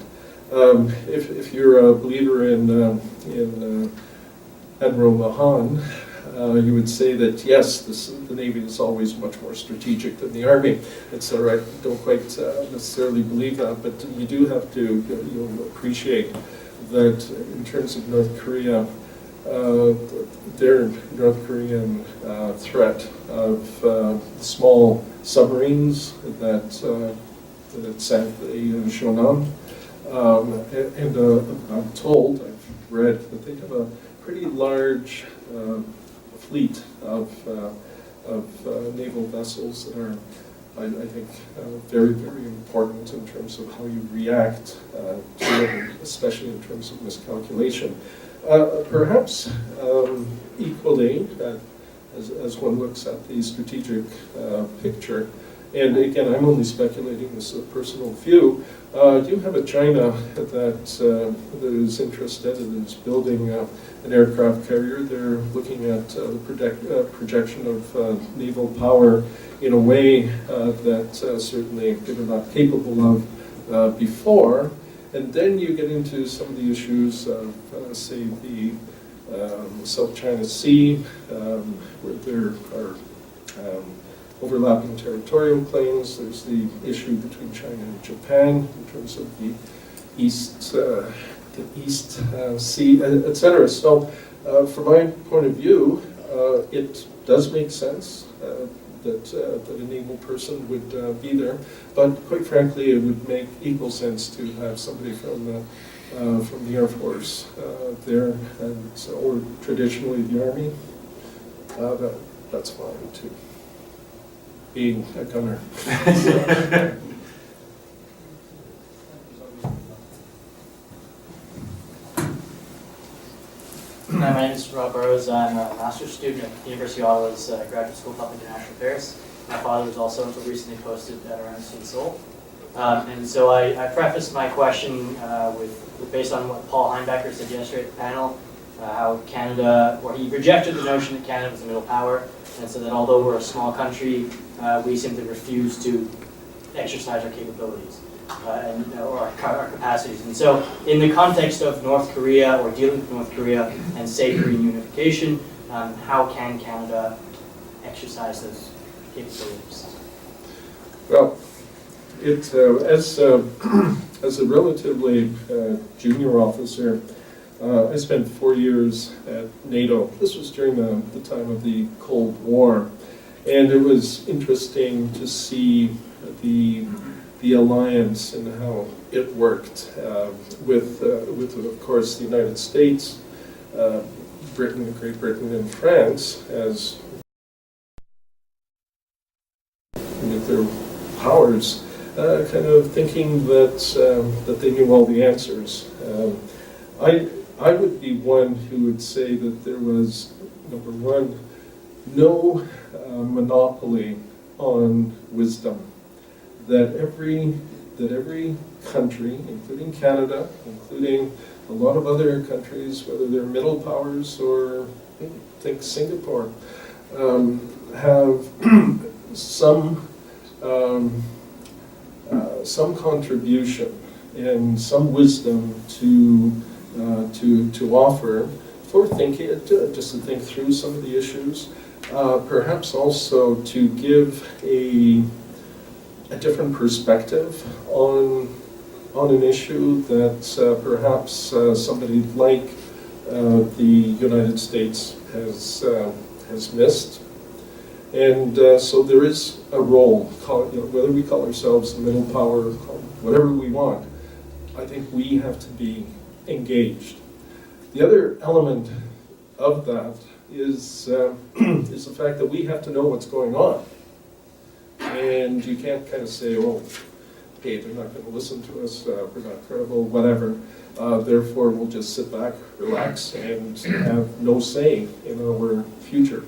If you're a believer in Admiral Mahan, you would say that yes, the Navy is always much more strategic than the Army. It's all right. Don't quite necessarily believe that, but you do have to appreciate that in terms of North Korea. Their North Korean threat of small submarines that sank the Shonan, and I'm told, I've read that they have a pretty large fleet of naval vessels that are, I think, very, very important in terms of how you react to it, especially in terms of miscalculation. Perhaps equally, as one looks at the strategic picture, and again, I'm only speculating, this is a personal view, you have a China that is interested and is building an aircraft carrier. They're looking at the projection of naval power in a way that certainly they were not capable of before. And then you get into some of the issues of, say, the South China Sea, where there are overlapping territorial claims. There's the issue between China and Japan in terms of the East Sea, etc. So, from my point of view, it does make sense that a naval person would be there, but quite frankly, it would make equal sense to have somebody from the Air Force there, and or traditionally the Army. That's fine too. Being a gunner. Hi, my name is Rob Burrows. I'm a master's student at the University of Ottawa's Graduate School of Public International Affairs. My father was also until recently posted at our embassy in Seoul. And so I prefaced my question based on what Paul Heimbecker said yesterday at the panel, how Canada, or he rejected the notion that Canada was a middle power, and so that although we're a small country, we simply refuse to exercise our capabilities. Or our capacities. And so in the context of North Korea or dealing with North Korea and say Korean unification, how can Canada exercise those capabilities? Well, as a relatively junior officer, I spent 4 years at NATO. This was during the time of the Cold War, and it was interesting to see the alliance and how it worked with of course, the United States Britain, Great Britain, and France as nuclear powers, kind of thinking that they knew all the answers. I would be one who would say that there was, number one, no monopoly on wisdom. That every country, including Canada, including a lot of other countries, whether they're middle powers or think Singapore, have some contribution and some wisdom to offer for thinking, just to think through some of the issues, perhaps also to give a different perspective on an issue that perhaps somebody like the United States has missed. And so there is a role, whether we call ourselves the middle power, whatever we want, I think we have to be engaged. The other element of that is the fact that we have to know what's going on. And you can't kind of say, oh, hey, they're not going to listen to us, we're not credible, whatever. Therefore, we'll just sit back, relax, and have no say in our future.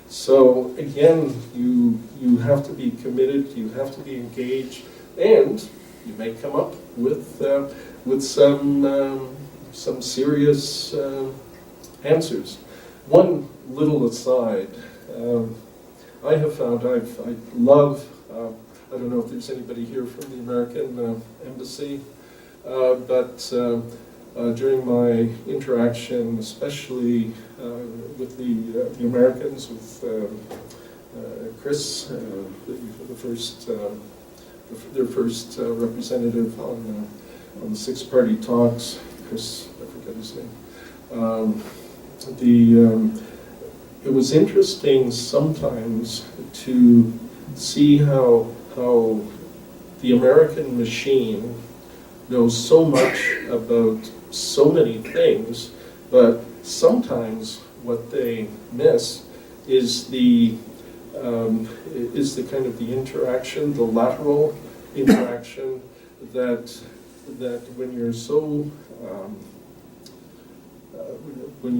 So again, you have to be committed, you have to be engaged, and you may come up with some serious answers. One little aside, I have found I love, I don't know if there's anybody here from the American Embassy, but during my interaction, especially with the Americans, with Chris, their first representative on the six-party talks, Chris, I forget his name. It was interesting sometimes to see how the American machine knows so much about so many things, but sometimes what they miss is the kind of the interaction, the lateral interaction that when you're so when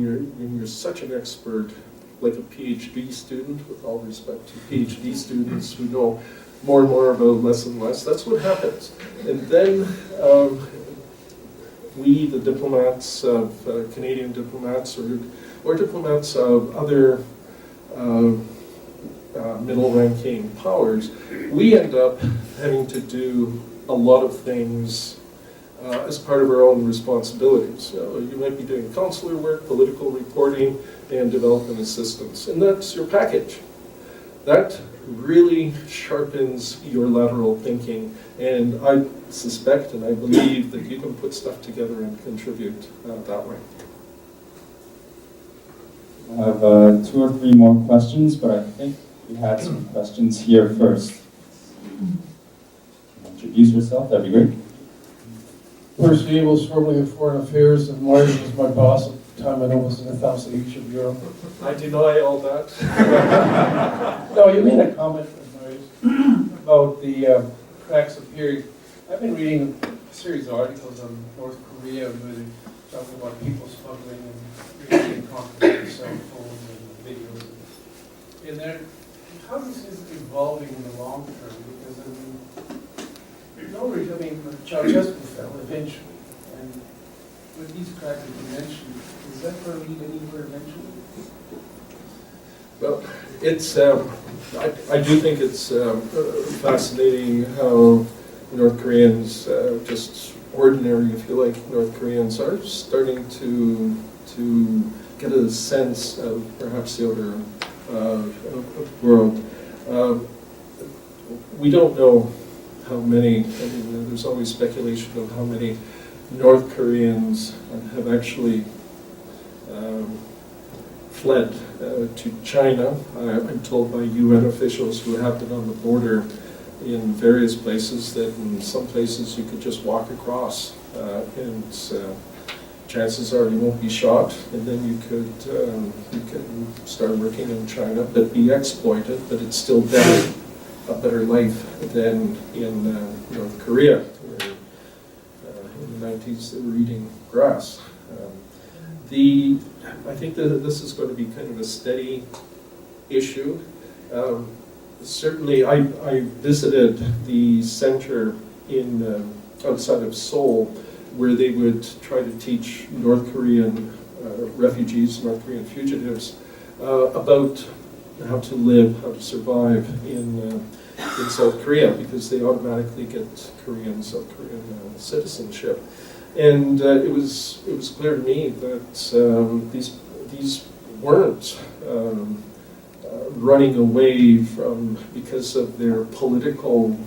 you're such an expert, like a PhD student, with all respect to PhD students who know more and more about less and less, that's what happens. And then we, the diplomats of Canadian diplomats or diplomats of other middle-ranking powers, we end up having to do a lot of things as part of our own responsibilities. So you might be doing consular work, political reporting, and development assistance, and that's your package. That really sharpens your lateral thinking, and I suspect and I believe that you can put stuff together and contribute that way. I have 2 or 3 more questions, but I think we had some questions here first. Introduce yourself, that'd be great. Percy was formerly in Foreign Affairs, and Marty was my boss at the time. I know was in the South Asia Bureau. I deny all that. No, you made a comment about the cracks appearing. I've been reading a series of articles on North Korea where they're talking about people smuggling and receiving confidential cell phones and videos. And then, how is this evolving in the long term? Because I mean, Ceausescu fell eventually, and with these cracks that you mentioned, is that going to lead anywhere eventually? Well, it's, I do think it's fascinating how North Koreans, just ordinary, if you like, North Koreans are starting to get a sense of perhaps the outer world. We don't know how many, I mean, there's always speculation of how many North Koreans have actually fled to China. I'm told by UN officials who have been on the border in various places that in some places you could just walk across and chances are you won't be shot, and then you can start working in China, but be exploited, but it's still better, a better life than in North Korea, where in the 90s they were eating grass. I think that this is going to be kind of a steady issue. Certainly, I visited the center in outside of Seoul, where they would try to teach North Korean refugees, North Korean fugitives, about how to live, how to survive in South Korea, because they automatically get South Korean citizenship. And it was clear to me that these weren't running away from because of their political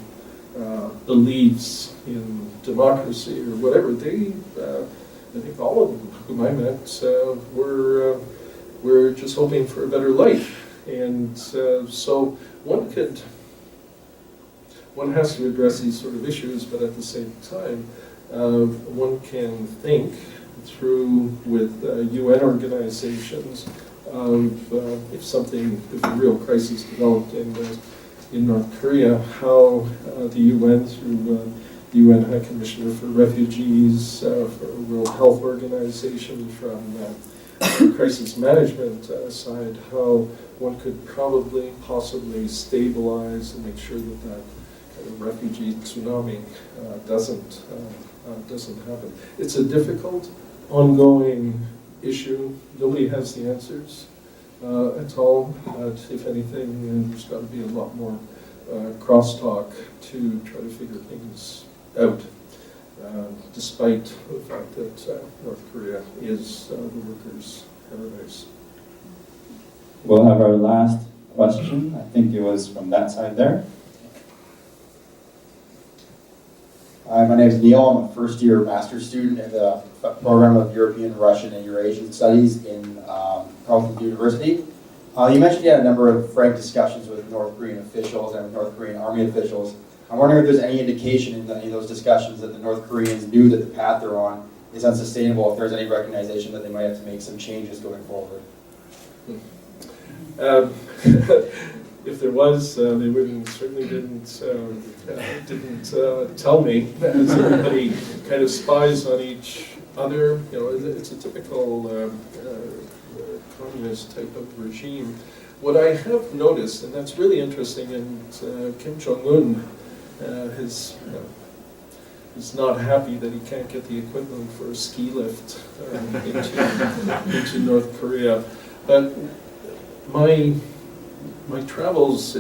beliefs in democracy or whatever. I think all of them whom I met were just hoping for a better life. And so one has to address these sort of issues, but at the same time, one can think through with UN organizations of if a real crisis developed in North Korea, how the UN, through the UN High Commissioner for Refugees, for World Health Organization, from the crisis management side, how one could possibly stabilize and make sure that kind of refugee tsunami doesn't happen. It's a difficult, ongoing issue. Nobody has the answers at all. But if anything, there's got to be a lot more crosstalk to try to figure things out, despite the fact that North Korea is the workers' paradise. We'll have our last question. I think it was from that side there. Hi, my name is Neil. I'm a first-year master's student in the program of European, Russian, and Eurasian Studies in Carleton University. You mentioned you had a number of frank discussions with North Korean officials and with North Korean Army officials. I'm wondering if there's any indication in any of those discussions that the North Koreans knew that the path they're on is unsustainable, if there's any recognition that they might have to make some changes going forward. If there was, they certainly didn't tell me, as everybody kind of spies on each other. It's a typical communist type of regime. What I have noticed, and that's really interesting, and Kim Jong-un is not happy that he can't get the equipment for a ski lift into North Korea. But my travels,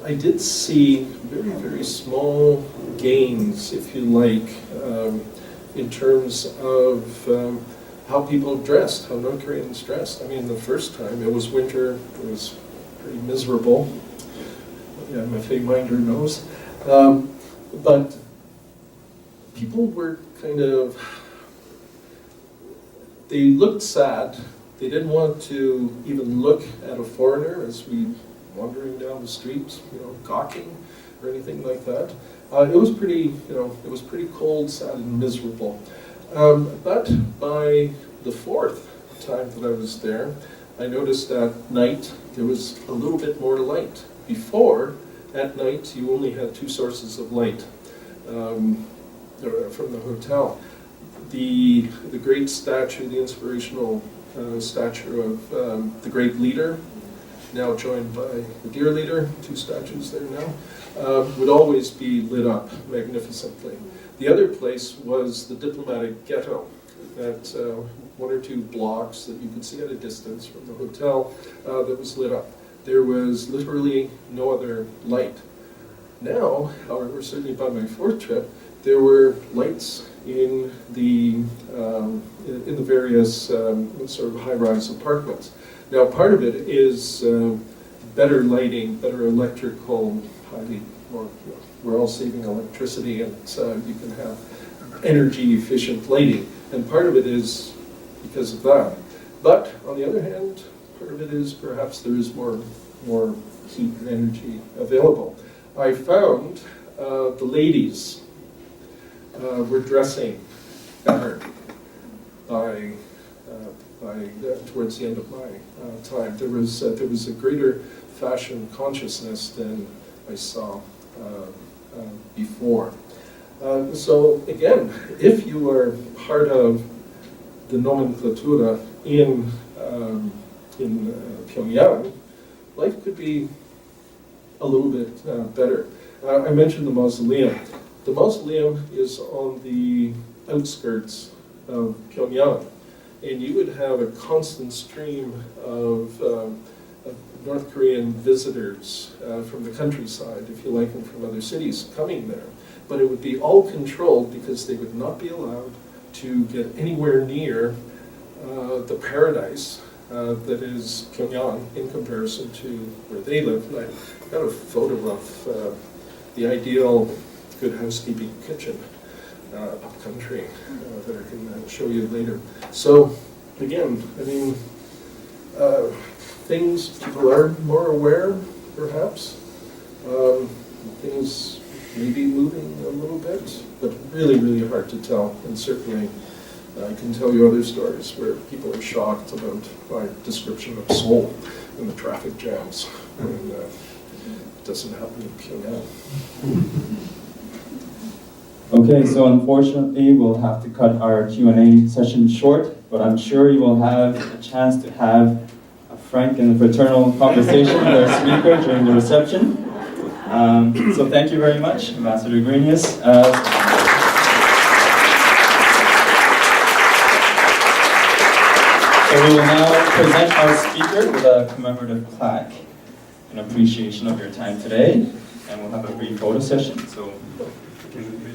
I did see very, very small gains, if you like, in terms of how people dressed, how North Koreans dressed. I mean, the first time, it was winter, it was pretty miserable. Yeah, my Faye Minder knows. But people were they looked sad. They didn't want to even look at a foreigner as we wandering down the street, gawking or anything like that. It was pretty cold, sad, and miserable. But by the fourth time that I was there, I noticed at night there was a little bit more light. Before, at night, you only had two sources of light from the hotel. The great statue, the inspirational statue of the great leader, now joined by the dear leader, two statues there now, would always be lit up magnificently. The other place was the diplomatic ghetto, that one or two blocks that you could see at a distance from the hotel that was lit up. There was literally no other light. Now, however, certainly by my fourth trip, there were lights in the various sort of high-rise apartments. Now, part of it is better lighting, better electrical, we're all saving electricity, and you can have energy-efficient lighting. And part of it is because of that. But on the other hand, part of it is perhaps there is more heat and energy available. I found the ladies were dressing better by towards the end of my time. There was a greater fashion consciousness than I saw before. So again, if you are part of the nomenclatura in Pyongyang, life could be a little bit better. I mentioned the mausoleum. The mausoleum is on the outskirts of Pyongyang, and you would have a constant stream of North Korean visitors from the countryside, if you like, and from other cities coming there. But it would be all controlled because they would not be allowed to get anywhere near the paradise that is Pyongyang in comparison to where they live. And I got a photo of the ideal good housekeeping kitchen up country that I can show you later. So again, I mean, things people are more aware, perhaps. Things may be moving a little bit, but really, really hard to tell. And certainly, I can tell you other stories where people are shocked about my description of Seoul and the traffic jams, and it doesn't happen in Pyongyang. Okay, so unfortunately, we'll have to cut our Q&A session short, but I'm sure you will have a chance to have a frank and fraternal conversation with our speaker during the reception. So thank you very much, Ambassador Grenius. So we will now present our speaker with a commemorative plaque in appreciation of your time today, and we'll have a brief photo session. So, please.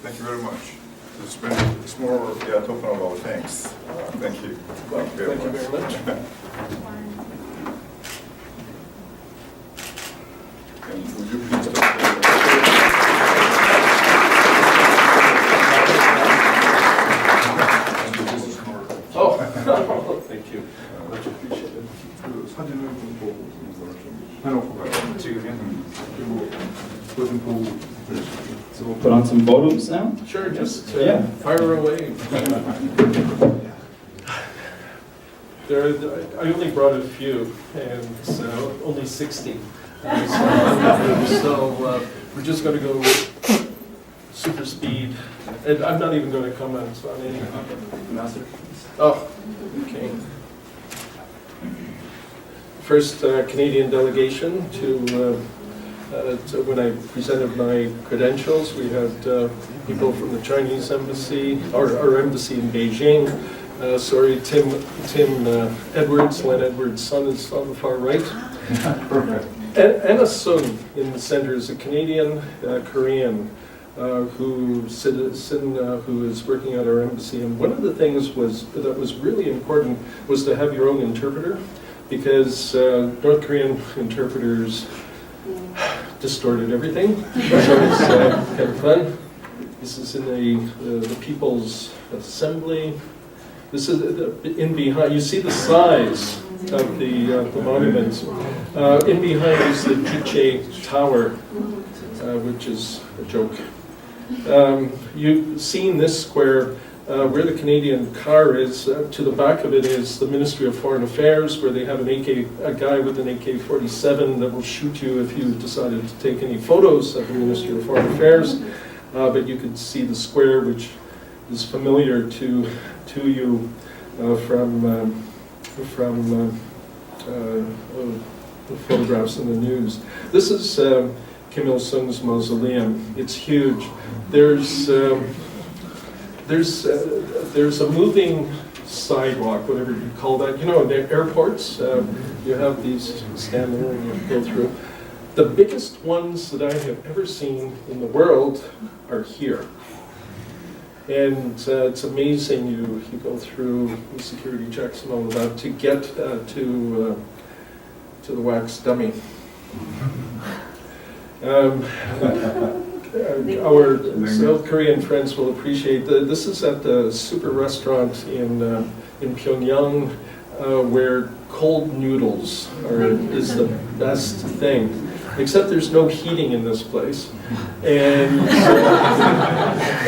Thank you very much. It's more talking about thanks. Thank you. Well, thank you very much. And would you please talk Oh, thank you. Much appreciated. 사진을 좀 보고 이걸 좀 해놓고 가요. 지금은 그리고 그거 좀 보고. So we'll put on some photos now. Sure, just Yeah. fire away. I only brought a few, and so only 60. So we're just going to go super speed, and I'm not even going to comment on any. Oh, okay. First Canadian delegation to when I presented my credentials, we had people from the Chinese embassy, our embassy in Beijing. Tim Edwards, Len Edwards' son, is on the far right. Perfect. Anna Sung in the center is a Canadian Korean who is working at our embassy. And one of the things that was really important was to have your own interpreter, because North Korean interpreters distorted everything. So it's kind of fun. This is in the People's Assembly. This is in behind. You see the size of the monument. In behind is the Juche Tower, which is a joke. You've seen this square where the Canadian car is. To the back of it is the Ministry of Foreign Affairs, where they have a guy with an AK-47 that will shoot you if you decided to take any photos at the Ministry of Foreign Affairs. But you can see the square, which is familiar to you from the photographs in the news. This is Kim Il-sung's mausoleum. It's huge. There's a moving sidewalk, whatever you call that. You know, in the airports, you have these stand there and you go through. The biggest ones that I have ever seen in the world are here. And it's amazing, you go through the security checks and all of that to get to the wax dummy. Our South Korean friends will appreciate that. This is at the super restaurant in Pyongyang, where cold noodles is the best thing. except there's no heating in this place. And,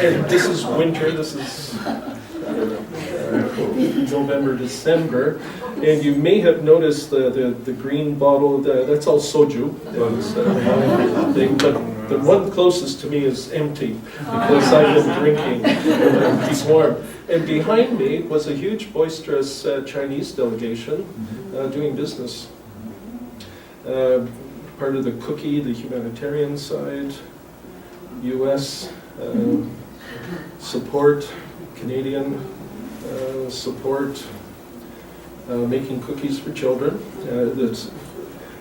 and this is winter, this is November, December, and you may have noticed the green bottle, that's all soju. Thing, but the one closest to me is empty because I've been drinking before. And behind me was a huge, boisterous Chinese delegation doing business. Part of the cookie, the humanitarian side, U.S. Support, Canadian support, making cookies for children.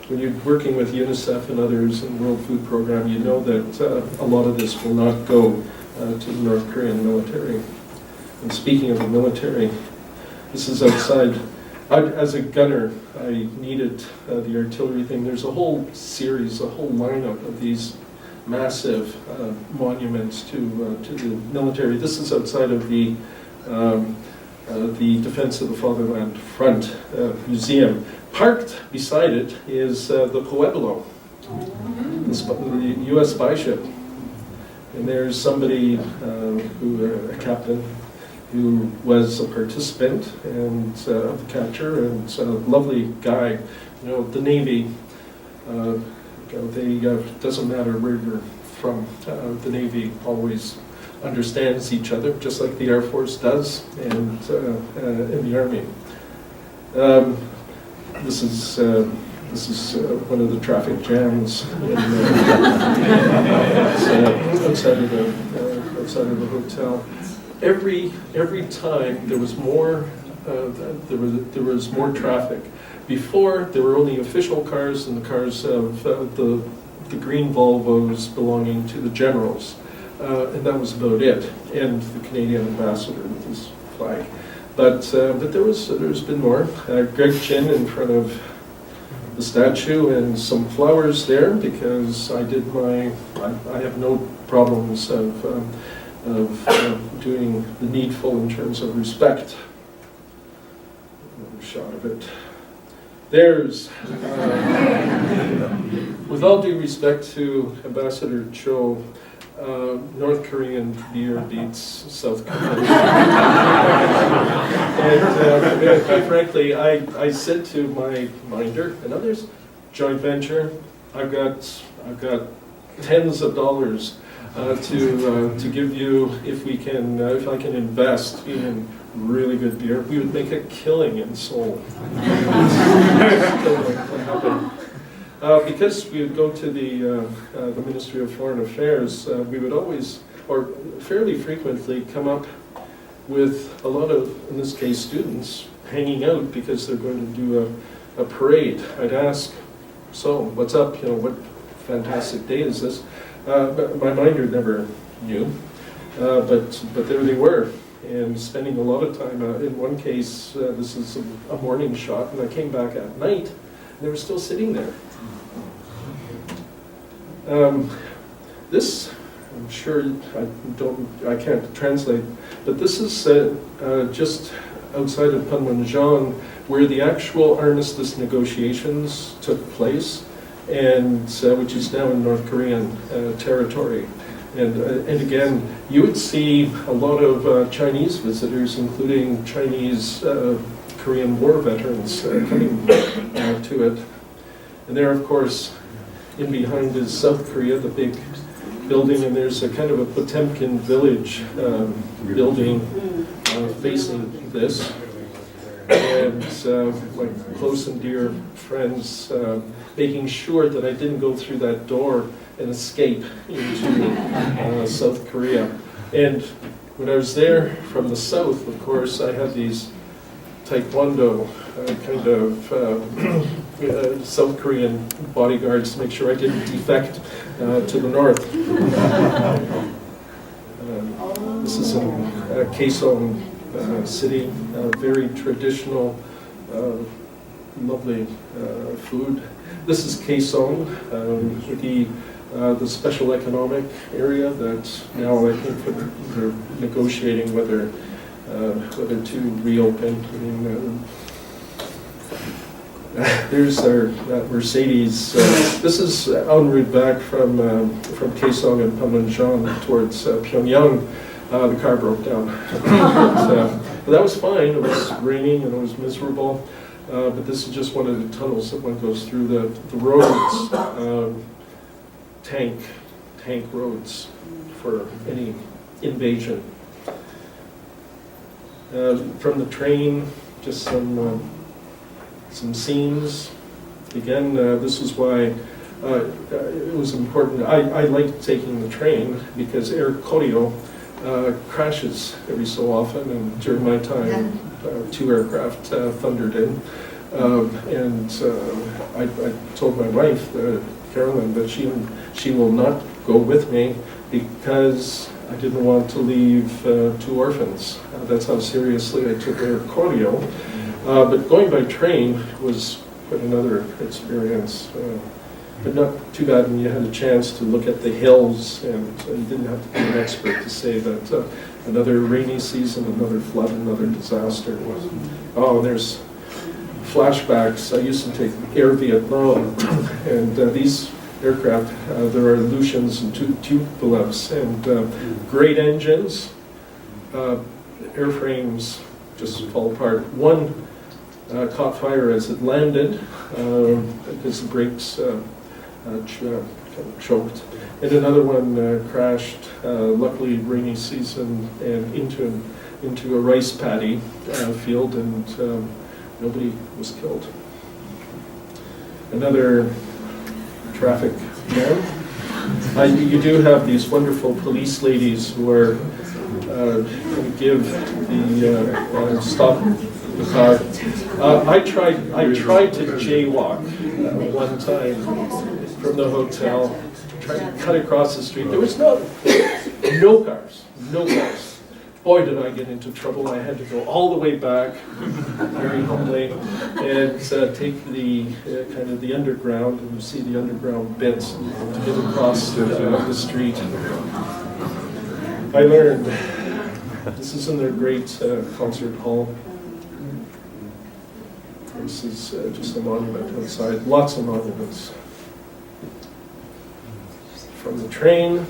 When you're working with UNICEF and others in the World Food Program, you know that a lot of this will not go to the North Korean military. And speaking of the military, this is outside. As a gunner, I needed the artillery thing. There's a whole series, a whole lineup of these massive monuments to the military. This is outside of the Defense of the Fatherland Front Museum. Parked beside it is the Pueblo, the U.S. spy ship. And there's somebody, a captain, who was a participant and of the capture, and a lovely guy. You know, the Navy, doesn't matter where you're from, the Navy always understands each other, just like the Air Force does, and in the Army. This is one of the traffic jams outside of the hotel. Every time there was more traffic. Before, there were only official cars and the cars of the green Volvos belonging to the generals, and that was about it. And the Canadian ambassador with his flag. But there's been more. Greg Chin in front of the statue and some flowers there because I have no problems of doing the needful in terms of respect. Another shot of it. There's, with all due respect to Ambassador Cho, North Korean beer beats South Korean. And quite frankly, I said to my minder and others, joint venture, I've got tens of dollars to give you if I can invest in really good beer. We would make a killing in Seoul. Because we would go to the Ministry of Foreign Affairs, we would always, or fairly frequently, come up with a lot of, in this case, students hanging out because they're going to do a parade. I'd ask, so what's up? You know, what fantastic day is this? But my minder never knew, but there they were, and spending a lot of time. In one case, this is a morning shot, and I came back at night, and they were still sitting there. This, I'm sure I can't translate, but this is just outside of Panmunjom, where the actual armistice negotiations took place, and which is now in North Korean territory. And again, you would see a lot of Chinese visitors, including Chinese Korean War veterans coming to it. And there, of course, in behind is South Korea, the big building, and there's a kind of a Potemkin village building facing this. And my close and dear friends making sure that I didn't go through that door and escape into South Korea. And when I was there from the south, of course, I had these Taekwondo kind of South Korean bodyguards to make sure I didn't defect to the north. This is in Kaesong City, very traditional, lovely food. This is Kaesong, the special economic area that now I think they're negotiating whether to reopen. I mean, There's our Mercedes. This is en route back from Kaesong and Panmunjom towards Pyongyang. The car broke down. But that was fine. It was raining and it was miserable. But this is just one of the tunnels that one goes through the roads, tank roads for any invasion. From the train, just some scenes. Again, this is why it was important. I like taking the train because Air Koryo crashes every so often, and during my time, 2 aircraft thundered in. And I told my wife, Carolyn, that she will not go with me because I didn't want to leave 2 orphans. That's how seriously I took Air Koryo. But going by train was quite another experience. But not too bad when you had a chance to look at the hills, and you didn't have to be an expert to say that another rainy season, another flood, another disaster. Oh, there's flashbacks. I used to take Air Vietnam, and these aircraft, there are Lucians and Tupolevs, and great engines. Airframes just fall apart. One caught fire as it landed because the brakes kind of choked, and another one crashed. Luckily, rainy season, and into a rice paddy field, and nobody was killed. Another traffic jam. You do have these wonderful police ladies who are going to give the stop the car. I tried to jaywalk one time from the hotel, tried to cut across the street. There was no cars. Boy, did I get into trouble. I had to go all the way back, very humbly, and take the kind of the underground, and you see the underground bits to get across the street. I learned, this is in their great concert hall. This is just a monument outside, lots of monuments. From the train,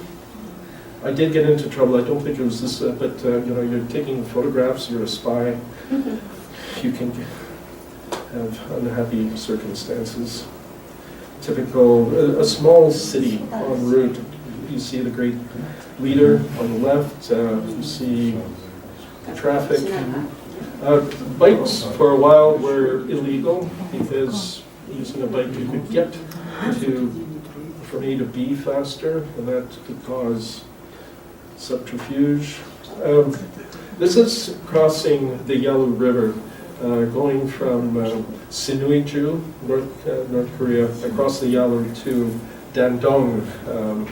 I did get into trouble. I don't think it was this, but you're taking photographs, you're a spy. You can have unhappy circumstances. Typical, a small city en route. You see the great leader on the left, you see traffic. Bikes for a while were illegal because using a bike you could get from A to B faster, and that could cause subterfuge. This is crossing the Yalu River, going from Sinuiju, North Korea, across the Yalu to Dandong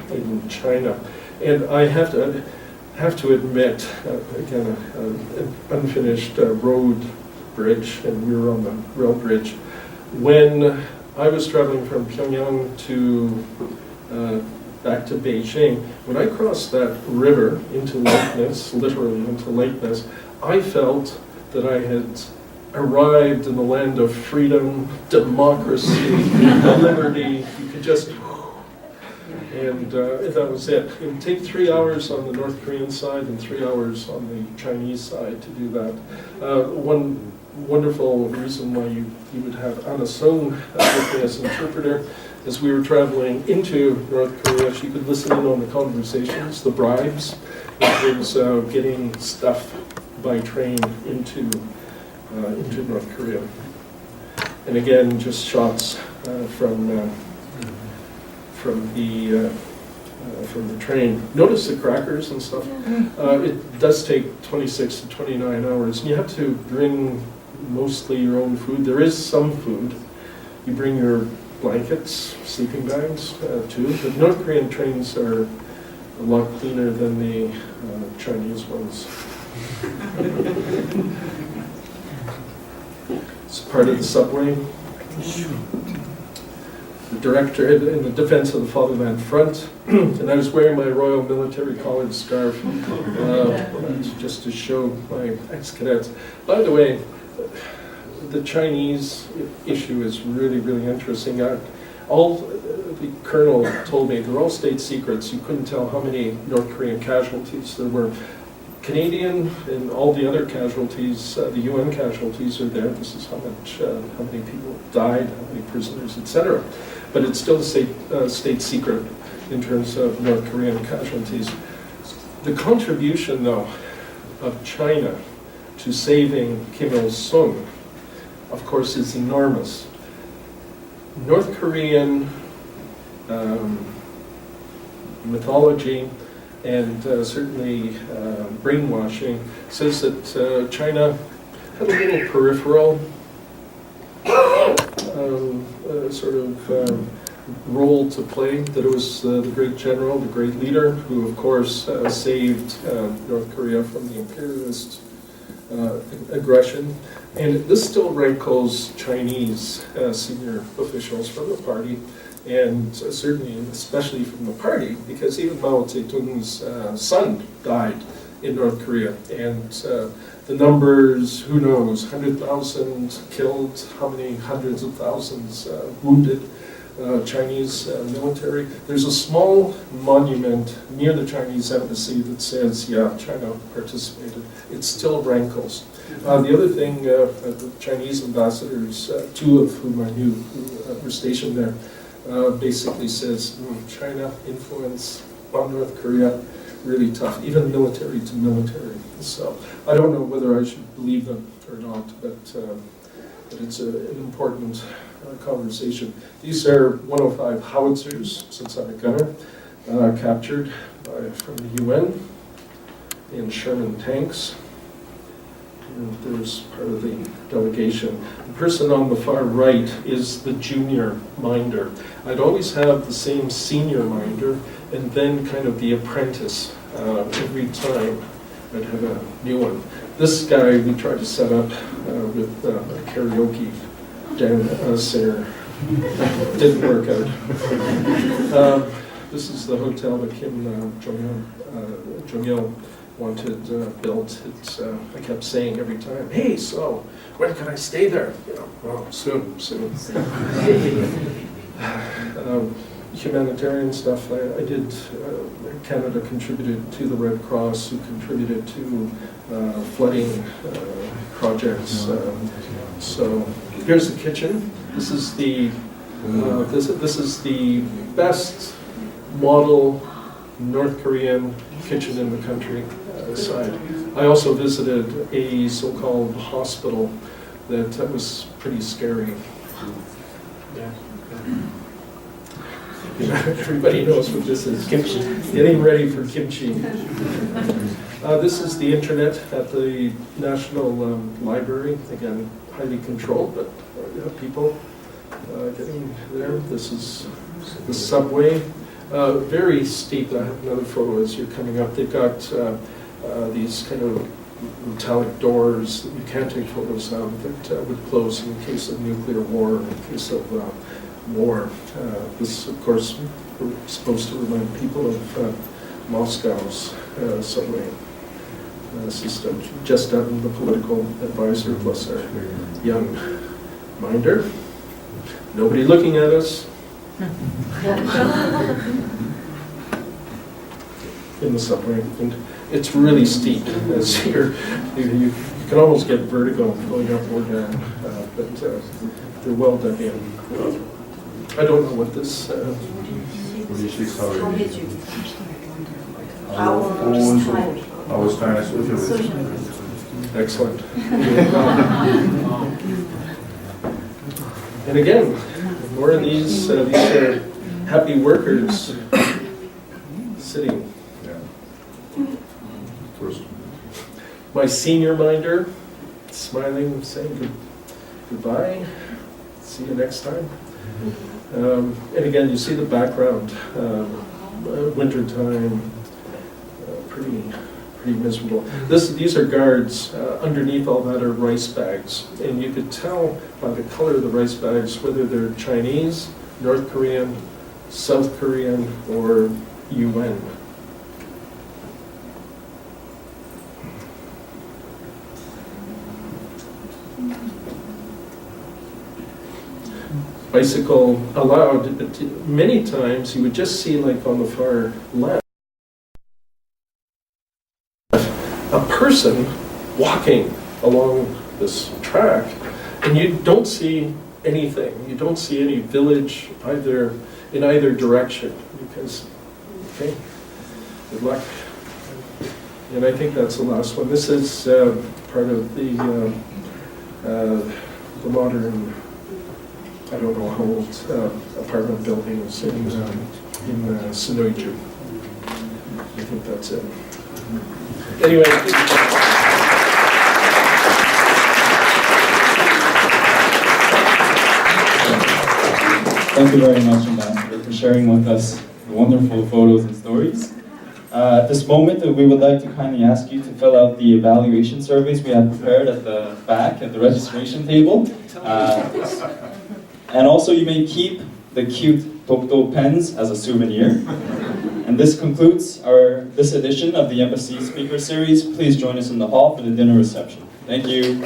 in China. And I have to admit, again, an unfinished road bridge, and we were on the rail bridge. When I was traveling from Pyongyang to back to Beijing, when I crossed that river into lightness, literally into lightness, I felt that I had arrived in the land of freedom, democracy, liberty. You could just, and that was it. It would take 3 hours on the North Korean side and 3 hours on the Chinese side to do that. One wonderful reason why you would have Anna Sung with me as an interpreter. As we were traveling into North Korea, she could listen in on the conversations, the bribes, which was getting stuff by train into North Korea. And again, just shots from the train. Notice the crackers and stuff. It does take 26 to 29 hours, and you have to bring mostly your own food. There is some food. You bring your blankets, sleeping bags too. The North Korean trains are a lot cleaner than the Chinese ones. It's part of the subway. The director in the Defense of the Fatherland Front, and I was wearing my Royal Military College scarf just to show my ex-cadets. By the way, the Chinese issue is really, really interesting. The colonel told me they're all state secrets. You couldn't tell how many North Korean casualties there were. Canadian and all the other casualties, the UN casualties are there. This is how many people died, how many prisoners, etc. But it's still a state secret in terms of North Korean casualties. The contribution, though, of China to saving Kim Il-sung, of course, is enormous. North Korean mythology and certainly brainwashing says that China had a little peripheral role to play, that it was the great general, the great leader, who of course saved North Korea from the imperialist aggression. And this still rankles Chinese senior officials from the party, and certainly, especially from the party, because even Mao Zedong's son died in North Korea, and the numbers, who knows, 100,000 killed, how many hundreds of thousands wounded Chinese military. There's a small monument near the Chinese embassy that says, yeah, China participated. It still rankles. The other thing, the Chinese ambassadors, two of whom I knew who were stationed there, basically says, China influence on North Korea, really tough, even military to military. So I don't know whether I should believe them or not, but it's an important conversation. These are 105 howitzers, since I'm a gunner, captured from the UN in Sherman tanks. And there's part of the delegation. The person on the far right is the junior minder. I'd always have the same senior minder and then kind of the apprentice every time I'd have a new one. This guy we tried to set up with a karaoke singer. Didn't work out. This is the hotel that Kim Jong-il wanted built. I kept saying every time, hey, so when can I stay there? Well, soon. Humanitarian stuff, I did, Canada contributed to the Red Cross, who contributed to flooding projects. So here's the kitchen. This is the this is the best model North Korean kitchen in the country side. I also visited a so-called hospital that was pretty scary. Yeah. Everybody knows what this is. Kimchi. Getting ready for kimchi. This is the internet at the National Library. Again, highly controlled, but people getting there. This is the subway. Very steep. I have another photo as you're coming up. They've got these kind of metallic doors that you can't take photos of that would close in case of nuclear war, in case of war. This, of course, we're supposed to remind people of Moscow's subway system. Just done the political advisor plus our young minder. Nobody looking at us. In the subway, and it's really steep. As you can almost get vertigo going up or down, but they're well dug in. I don't know what this. Our style is socialism. Excellent. And again, more of these are happy workers sitting. My senior minder, smiling, saying goodbye. See you next time. And again, you see the background. Wintertime, pretty miserable. These are guards. Underneath all that are rice bags, and you could tell by the color of the rice bags whether they're Chinese, North Korean, South Korean, or UN. bicycle allowed, but many times you would just see, like on the far left, a person walking along this track, and you don't see anything. You don't see any village in either direction, because, okay, good luck. And I think that's the last one. This is part of the modern, I don't know how old, apartment buildings in Sinuiju. I think that's it. Anyway. Thank you very much, Ambassador, for sharing with us the wonderful photos and stories. At this moment, we would like to kindly ask you to fill out the evaluation surveys we have prepared at the back, at the registration table. And also, you may keep the cute Tokto pens as a souvenir. And this concludes this edition of the Embassy Speaker Series. Please join us in the hall for the dinner reception. Thank you.